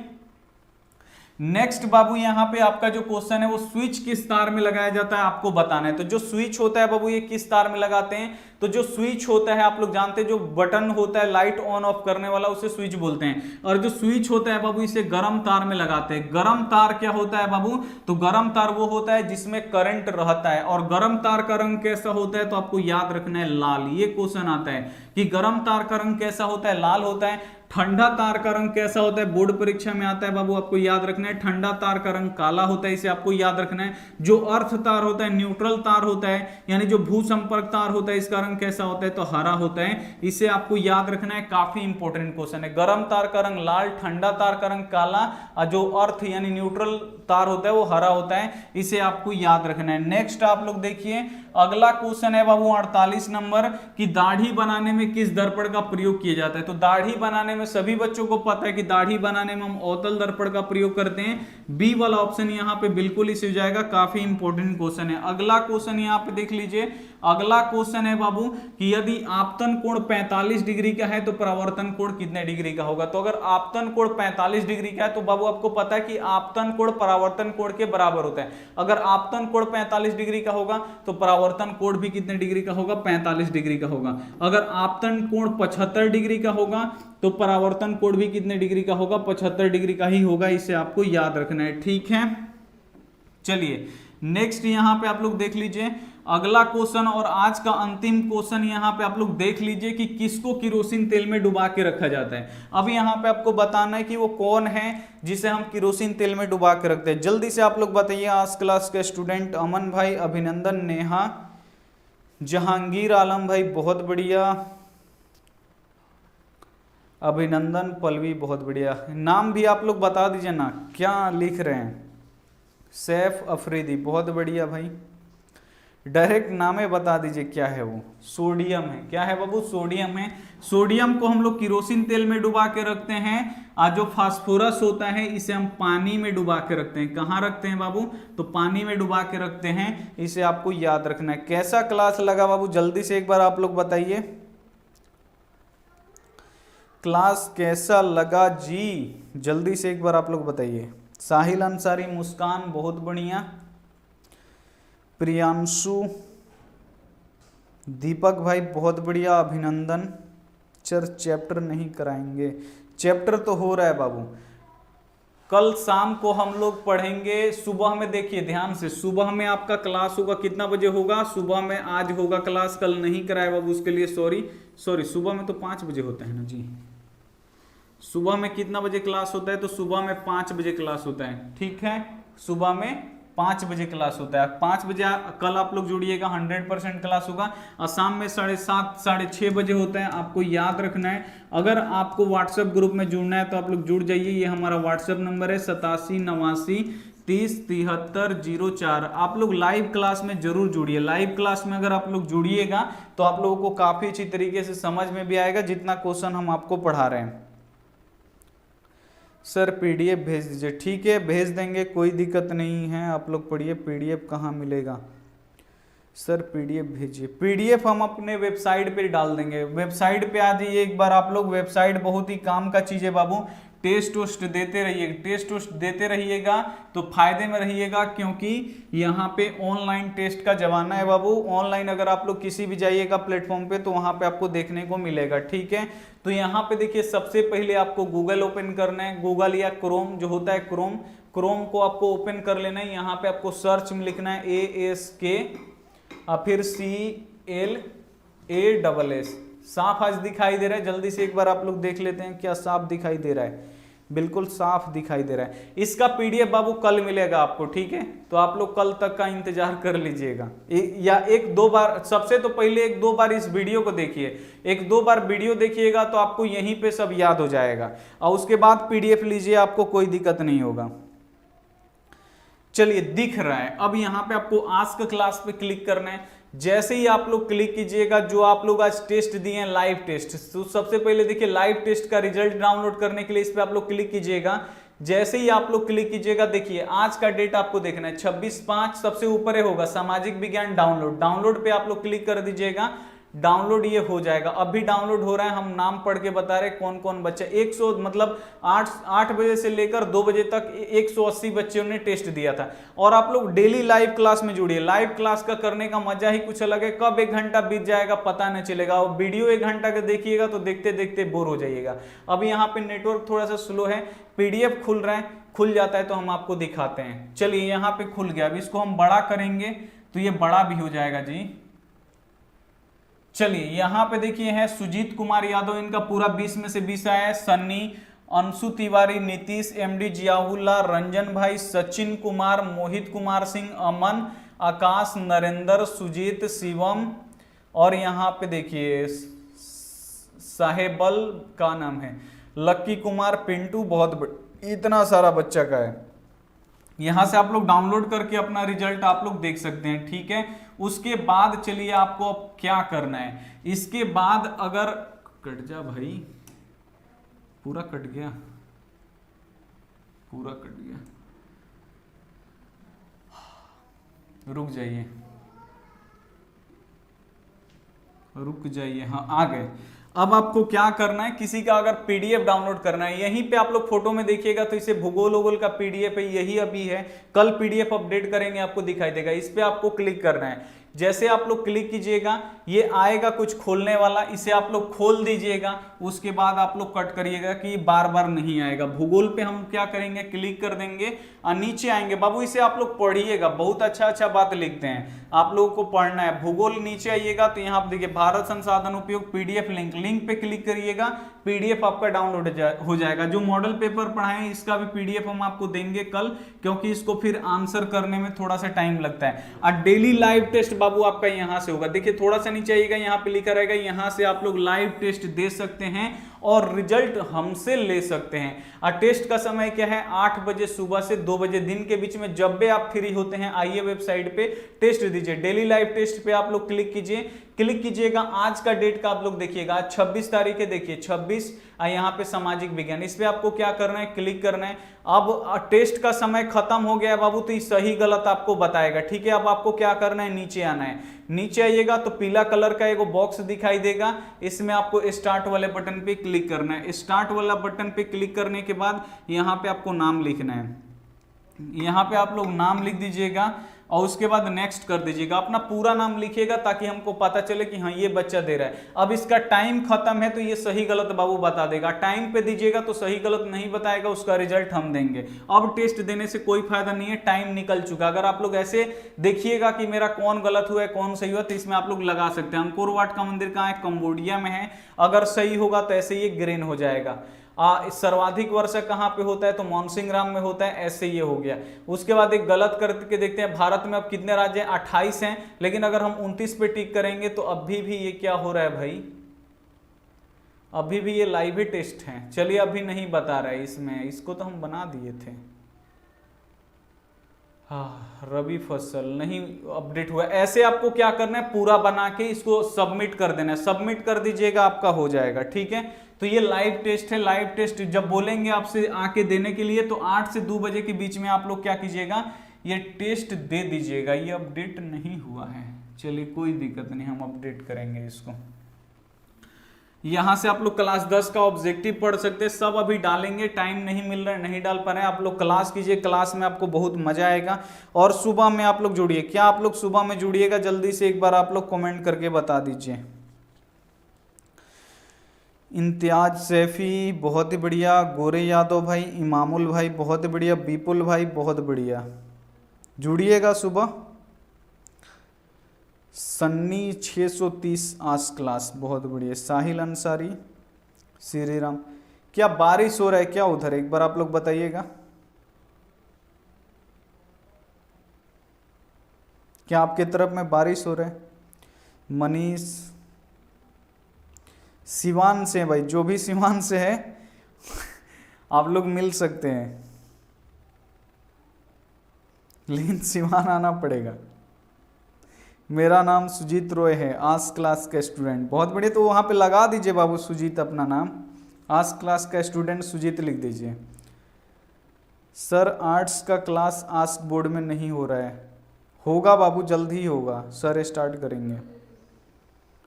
Speaker 1: नेक्स्ट बाबू यहाँ पे आपका जो क्वेश्चन है वो स्विच किस तार में लगाया जाता है आपको बताना है। तो जो स्विच होता है बाबू ये किस तार में लगाते हैं, तो जो स्विच होता है आप लोग जानते हैं, जो बटन होता है लाइट ऑन ऑफ करने वाला उसे स्विच बोलते हैं। और जो स्विच होता है बाबू इसे गर्म तार में लगाते हैं। गर्म तार क्या होता है बाबू, तो गर्म तार वो होता है जिसमें करंट रहता है। और गर्म तार का रंग कैसा होता है, तो आपको याद रखना है लाल। ये क्वेश्चन आता है कि गर्म तार का रंग कैसा होता है, लाल होता है। ठंडा तार का रंग कैसा होता है, बोर्ड परीक्षा में आता है बाबू, आपको याद रखना है। ठंडा तार का रंग काला होता है, इसे आपको याद रखना है। जो अर्थ तार होता है, न्यूट्रल तार होता है, यानी जो भू संपर्क तार होता है, इसका रंग कैसा होता है, तो हरा होता है, इसे आपको याद रखना है। काफी इंपॉर्टेंट क्वेश्चन है। गर्म तार का रंग लाल, ठंडा तार का रंग काला और जो अर्थ यानी न्यूट्रल तार होता है वो हरा होता है, इसे आपको याद रखना है। नेक्स्ट आप लोग देखिए, अगला क्वेश्चन है बाबू 48 नंबर कि दाढ़ी बनाने में किस दर्पण का प्रयोग किया जाता है। तो दाढ़ी बनाने में सभी बच्चों को पता है कि दाढ़ी बनाने में हम अवतल दर्पण का प्रयोग करते हैं। बी वाला ऑप्शन यहाँ पे बिल्कुल ही हो जाएगा। काफी इंपॉर्टेंट क्वेश्चन है। अगला क्वेश्चन यहाँ पे देख लीजिए, अगला क्वेश्चन है बाबू कि यदि आपतन कोण 45 डिग्री का है तो परावर्तन कोण कितने डिग्री का होगा। तो अगर आपतन कोण 45 डिग्री का है तो बाबू आपको पता है कि आपतन कोण परावर्तन कोण के बराबर होता है। अगर आपतन कोण 45 डिग्री का होगा तो परावर्तन कोण भी कितने डिग्री का होगा, 45 डिग्री का होगा। अगर आपतन कोण 75 डिग्री का होगा तो परावर्तन कोण भी कितने डिग्री का होगा, 75 डिग्री का ही होगा, इसे आपको याद रखना है। ठीक है, चलिए नेक्स्ट यहां पे आप लोग देख लीजिए अगला क्वेश्चन और आज का अंतिम क्वेश्चन यहाँ पे आप लोग देख लीजिए कि किसको किरोसिन तेल में डुबा के रखा जाता है। अब यहाँ पे आपको बताना है कि वो कौन है जिसे हम किरोसिन तेल में डुबा के रखते हैं। जल्दी से आप लोग बताइए। आज क्लास के स्टूडेंट अमन भाई, अभिनंदन, नेहा, जहांगीर आलम भाई बहुत बढ़िया, अभिनंदन, पलवी बहुत बढ़िया। नाम भी आप लोग बता दीजिए ना, क्या लिख रहे हैं। सैफ अफरीदी बहुत बढ़िया भाई। डायरेक्ट नामे बता दीजिए क्या है वो। सोडियम है। क्या है बाबू, सोडियम है। सोडियम को हम लोग किरोसिन तेल में डुबा के रखते हैं। और जो फास्फोरस होता है इसे हम पानी में डुबा के रखते हैं। कहाँ रखते हैं बाबू, तो पानी में डुबा के रखते हैं, इसे आपको याद रखना है। कैसा क्लास लगा बाबू, जल्दी से एक बार आप लोग बताइए, क्लास कैसा लगा जी, जल्दी से एक बार आप लोग बताइए। साहिल अंसारी, मुस्कान बहुत बढ़िया, प्रियांशु, दीपक भाई बहुत बढ़िया, अभिनंदन। चैप्टर नहीं कराएंगे, चैप्टर तो हो रहा है बाबू। कल शाम को हम लोग पढ़ेंगे। सुबह में देखिए ध्यान से, सुबह में आपका क्लास होगा, कितना बजे होगा, सुबह में आज होगा क्लास, कल नहीं कराए बाबू, उसके लिए सॉरी। सुबह में तो 5 बजे होता है ना जी। सुबह में कितना बजे क्लास होता है, तो सुबह में 5 बजे क्लास होता है। ठीक है, सुबह में 5 बजे क्लास होता है। 5 बजे कल आप लोग जुड़िएगा, 100% क्लास होगा। और शाम में 7:30 6:30 बजे होता है, आपको याद रखना है। अगर आपको व्हाट्सएप ग्रुप में जुड़ना है तो आप लोग जुड़ जाइए। ये हमारा व्हाट्सएप नंबर है 8789 307304। आप लोग लाइव क्लास में जरूर जुड़िए। लाइव क्लास में अगर आप लोग जुड़िएगा तो आप लोगों को काफी अच्छी तरीके से समझ में भी आएगा जितना क्वेश्चन हम आपको पढ़ा रहे हैं। सर पीडीएफ भेज दीजिए। ठीक है भेज देंगे, कोई दिक्कत नहीं है। आप लोग पढ़िए। पीडीएफ कहाँ मिलेगा सर? पीडीएफ भेजिए। पीडीएफ हम अपने वेबसाइट पे डाल देंगे। वेबसाइट पे आ जाइए एक बार आप लोग। वेबसाइट बहुत ही काम का चीज है बाबू। टेस्ट वोस्ट देते रहिए, टेस्ट वोस्ट देते रहिएगा तो फायदे में रहिएगा, क्योंकि यहाँ पे ऑनलाइन टेस्ट का जमाना है बाबू। ऑनलाइन अगर आप लोग किसी भी जाइएगा प्लेटफॉर्म पे तो वहां पे आपको देखने को मिलेगा। ठीक है, तो यहाँ पे देखिए सबसे पहले आपको गूगल ओपन करना है। गूगल या क्रोम जो होता है, क्रोम को आपको ओपन कर लेना है। यहाँ पे आपको सर्च में लिखना है ASK फिर CLASS। साफ आज दिखाई दे रहा है? जल्दी से एक बार आप लोग देख लेते हैं क्या साफ दिखाई दे रहा है? बिल्कुल साफ दिखाई दे रहा है। इसका पीडीएफ बाबू कल मिलेगा आपको। ठीक है, तो आप लोग कल तक का इंतजार कर लीजिएगा। या एक दो बार, सबसे तो पहले एक दो बार इस वीडियो को देखिए। एक दो बार वीडियो देखिएगा तो आपको यहीं पे सब याद हो जाएगा, और उसके बाद पीडीएफ लीजिए, आपको कोई दिक्कत नहीं होगा। चलिए दिख रहा है। अब यहाँ पे आपको आस्क क्लास पे क्लिक करना है। जैसे ही आप लोग क्लिक कीजिएगा, जो आप लोग आज टेस्ट दिए हैं लाइव टेस्ट, तो सबसे पहले देखिए लाइव टेस्ट का रिजल्ट डाउनलोड करने के लिए इस पे आप लोग क्लिक कीजिएगा। जैसे ही आप लोग क्लिक कीजिएगा, देखिए आज का डेट आपको देखना है 26/5, सबसे ऊपर होगा सामाजिक विज्ञान डाउनलोड। डाउनलोड पे आप लोग क्लिक कर दीजिएगा। डाउनलोड ये हो जाएगा। अभी डाउनलोड हो रहा है। हम नाम पढ़ के बता रहे कौन कौन बच्चा 100 मतलब 8 बजे से लेकर 2 बजे तक 180 बच्चों ने टेस्ट दिया था। और आप लोग डेली लाइव क्लास में जुड़िए। लाइव क्लास का करने का मजा ही कुछ अलग है। कब 1 घंटा बीत जाएगा पता नहीं चलेगा। और वीडियो 1 घंटा का देखिएगा तो देखते देखते बोर हो जाइएगा। अब यहाँ पे नेटवर्क थोड़ा सा स्लो है। पीडीएफ खुल रहा है, खुल जाता है तो हम आपको दिखाते हैं। चलिए यहाँ पे खुल गया। अब इसको हम बड़ा करेंगे तो ये बड़ा भी हो जाएगा जी। चलिए यहाँ पे देखिए है सुजीत कुमार यादव, इनका पूरा 20 में से 20 आया है। सन्नी, अंशु तिवारी, नीतीश, MD जियाउल्ला, रंजन भाई, सचिन कुमार, मोहित कुमार सिंह, अमन, आकाश, नरेंद्र, सुजीत, शिवम, और यहाँ पे देखिए साहेबल का नाम है, लक्की कुमार, पिंटू, इतना सारा बच्चा का है। यहां से आप लोग डाउनलोड करके अपना रिजल्ट आप लोग देख सकते हैं। ठीक है, उसके बाद चलिए आपको अब क्या करना है। इसके बाद अगर कट जा भाई, पूरा कट गया, पूरा कट गया, रुक जाइए, रुक जाइए। हाँ आ गए। अब आपको क्या करना है, किसी का अगर पीडीएफ डाउनलोड करना है, यहीं पे आप लोग फोटो में देखिएगा तो इसे भूगोल वोगोल का पीडीएफ है, यही अभी है। कल पीडीएफ अपडेट करेंगे आपको दिखाई देगा। इस पे आपको क्लिक करना है। जैसे आप लोग क्लिक कीजिएगा ये आएगा कुछ खोलने वाला, इसे आप लोग खोल दीजिएगा। उसके बाद आप लोग कट करिएगा कि बार बार नहीं आएगा। भूगोल पे हम क्या करेंगे, क्लिक कर देंगे और नीचे आएंगे। बाबू इसे आप लोग पढ़िएगा, बहुत अच्छा अच्छा बात लिखते हैं, आप लोगों को पढ़ना है। भूगोल नीचे आइएगा तो यहाँ पे देखिए भारत संसाधन उपयोग पीडीएफ लिंक, लिंक पे क्लिक करिएगा, पीडीएफ आपका डाउनलोड हो जाएगा। जो मॉडल पेपर पढ़ाए इसका भी पीडीएफ हम आपको देंगे कल, क्योंकि इसको फिर आंसर करने में थोड़ा सा टाइम लगता है। और डेली लाइव टेस्ट बाबू आपका यहाँ से होगा। देखिए थोड़ा सा नीचे आइएगा, यहाँ पे लिखा रहेगा, यहाँ से आप लोग लाइव टेस्ट दे सकते हैं और रिजल्ट हमसे ले सकते हैं। और टेस्ट का समय क्या है, 8 बजे सुबह से 2 बजे दिन के बीच में, जब भी आप फ्री होते हैं आइए वेबसाइट पे टेस्ट दीजिए। डेली लाइव टेस्ट पे आप लोग क्लिक कीजिए, क्लिक कीजिएगा। आज का डेट का आप लोग देखिएगा, आज 26 तारीख है, देखिए 26। यहाँ पे सामाजिक विज्ञान, इस पे आपको क्या करना है, क्लिक करना है। अब टेस्ट का समय खत्म हो गया है बाबू, तो ये सही गलत आपको बताएगा। ठीक है, अब आपको क्या करना है, नीचे आना है। नीचे आइएगा तो पीला कलर का एक बॉक्स दिखाई देगा, इसमें आपको स्टार्ट वाले बटन पे क्लिक करना है। स्टार्ट वाला बटन पे क्लिक करने के बाद यहाँ पे आपको नाम लिखना है। यहाँ पे आप लोग नाम लिख दीजिएगा और उसके बाद नेक्स्ट कर दीजिएगा। अपना पूरा नाम लिखिएगा ताकि हमको पता चले कि हाँ ये बच्चा दे रहा है। अब इसका टाइम खत्म है तो ये सही गलत बाबू बता देगा। टाइम पे दीजिएगा तो सही गलत नहीं बताएगा, उसका रिजल्ट हम देंगे। अब टेस्ट देने से कोई फायदा नहीं है, टाइम निकल चुका। अगर आप लोग ऐसे देखिएगा कि मेरा कौन गलत हुआ है कौन सही हुआ, तो इसमें आप लोग लगा सकते हैं। अंकोर वाट का मंदिर कहाँ है, कंबोडिया में है। अगर सही होगा तो ऐसे ये ग्रीन हो जाएगा। सर्वाधिक वर्षा कहाँ पे होता है, तो मानसिंहराम में होता है, ऐसे ये हो गया। उसके बाद एक गलत करके देखते हैं, भारत में अब कितने राज्य हैं, 28 हैं। लेकिन अगर हम 29 पे टिक करेंगे तो अभी भी ये क्या हो रहा है भाई, अभी भी ये लाइव ही टेस्ट है। चलिए अभी नहीं बता रहा है इसमें, इसको तो हम बना दिए थे। हाँ, रबी फसल नहीं अपडेट हुआ। ऐसे आपको क्या करना है, पूरा बना के इसको सबमिट कर देना है, सबमिट कर दीजिएगा, आपका हो जाएगा। ठीक है, तो ये लाइव टेस्ट है। लाइव टेस्ट जब बोलेंगे आपसे आके देने के लिए, तो 8 से 2 बजे के बीच में आप लोग क्या कीजिएगा, ये टेस्ट दे दीजिएगा। ये अपडेट नहीं हुआ है, चलिए कोई दिक्कत नहीं, हम अपडेट करेंगे इसको। यहां से आप लोग क्लास 10 का ऑब्जेक्टिव पढ़ सकते हैं, सब अभी डालेंगे, टाइम नहीं मिल रहा है, नहीं डाल पा रहे हैं। आप लोग क्लास कीजिए, क्लास में आपको बहुत मजा आएगा। और सुबह में आप लोग जुड़िए, क्या आप लोग सुबह में जुड़िएगा? जल्दी से एक बार आप लोग कमेंट करके बता दीजिए। इम्तियाज सैफी बहुत ही बढ़िया, गोरे यादव भाई, इमामुल भाई बहुत ही बढ़िया, विपुल भाई बहुत बढ़िया, जुड़िएगा सुबह। सन्नी 630 आज क्लास बहुत बढ़िया, साहिल अंसारी, श्री राम। क्या बारिश हो रहा है क्या उधर, एक बार आप लोग बताइएगा। क्या आपके तरफ में बारिश हो रहा है? मनीष सिवान से, भाई जो भी सिवान से है आप लोग मिल सकते हैं, लेकिन सिवान आना पड़ेगा। मेरा नाम सुजीत रॉय है, आज क्लास का स्टूडेंट, बहुत बढ़िया। तो वहाँ पे लगा दीजिए बाबू सुजीत अपना नाम, आज क्लास का स्टूडेंट सुजीत लिख दीजिए। सर आर्ट्स का क्लास आज बोर्ड में नहीं हो रहा है, होगा बाबू, जल्द ही होगा, सर स्टार्ट करेंगे।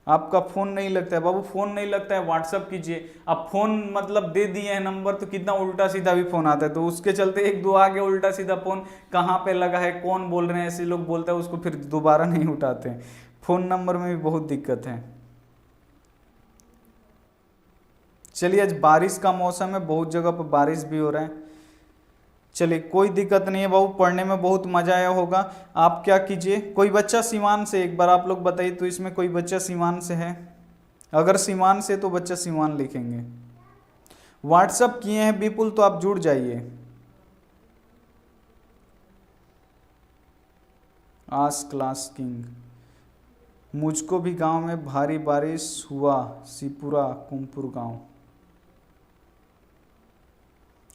Speaker 1: आपका फ़ोन नहीं लगता है बाबू, फ़ोन नहीं लगता है, व्हाट्सअप कीजिए। अब फ़ोन मतलब दे दिए हैं नंबर, तो कितना उल्टा सीधा भी फ़ोन आता है, तो उसके चलते एक दो आगे उल्टा सीधा फ़ोन कहाँ पे लगा है, कौन बोल रहे हैं, ऐसे लोग बोलते हैं, उसको फिर दोबारा नहीं उठाते हैं। फ़ोन नंबर में भी बहुत दिक्कत है। चलिए, आज बारिश का मौसम है, बहुत जगह पर बारिश भी हो रहा है। चलिए कोई दिक्कत नहीं है बाबू, पढ़ने में बहुत मजा आया होगा। आप क्या कीजिए, कोई बच्चा सीवान से, एक बार आप लोग बताइए तो इसमें कोई बच्चा सीवान से है? अगर सीवान से तो बच्चा सीवान लिखेंगे। व्हाट्सअप किए हैं विपुल, तो आप जुड़ जाइए। आज क्लास किंग, मुझको भी गांव में भारी बारिश हुआ, सिपुरा कुमपुर गांव।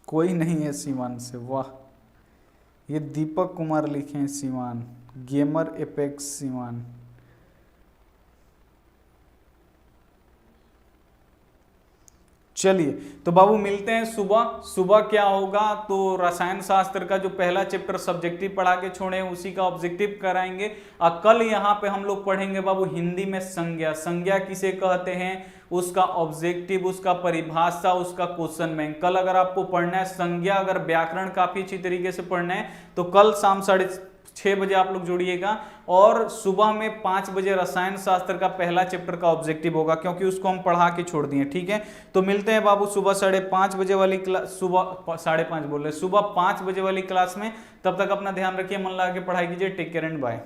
Speaker 1: कोई नहीं है सीवान से, वाह। ये दीपक कुमार लिखे हैं सीवान, गेमर एपेक्स सीवान। चलिए तो बाबू मिलते हैं सुबह। सुबह क्या होगा, तो रसायन शास्त्र का जो पहला चैप्टर सब्जेक्टिव पढ़ा के छोड़े हैं उसी का ऑब्जेक्टिव कराएंगे। और कल यहाँ पे हम लोग पढ़ेंगे बाबू हिंदी में संज्ञा। संज्ञा किसे कहते हैं, उसका ऑब्जेक्टिव, उसका परिभाषा, उसका क्वेश्चन बैंक। कल अगर आपको पढ़ना है संज्ञा, अगर व्याकरण काफी अच्छी तरीके से पढ़ना है, तो कल शाम 6:30 बजे आप लोग जुड़िएगा। और सुबह में 5 बजे रसायन शास्त्र का पहला चैप्टर का ऑब्जेक्टिव होगा, क्योंकि उसको हम पढ़ा के छोड़ दिए। ठीक है, तो मिलते हैं बाबू सुबह 5:30 बजे वाली क्लास, सुबह 5:30 बोल रहे, सुबह 5 बजे वाली क्लास में। तब तक अपना ध्यान रखिए, मन लगा के पढ़ाई कीजिए। Take care and bye.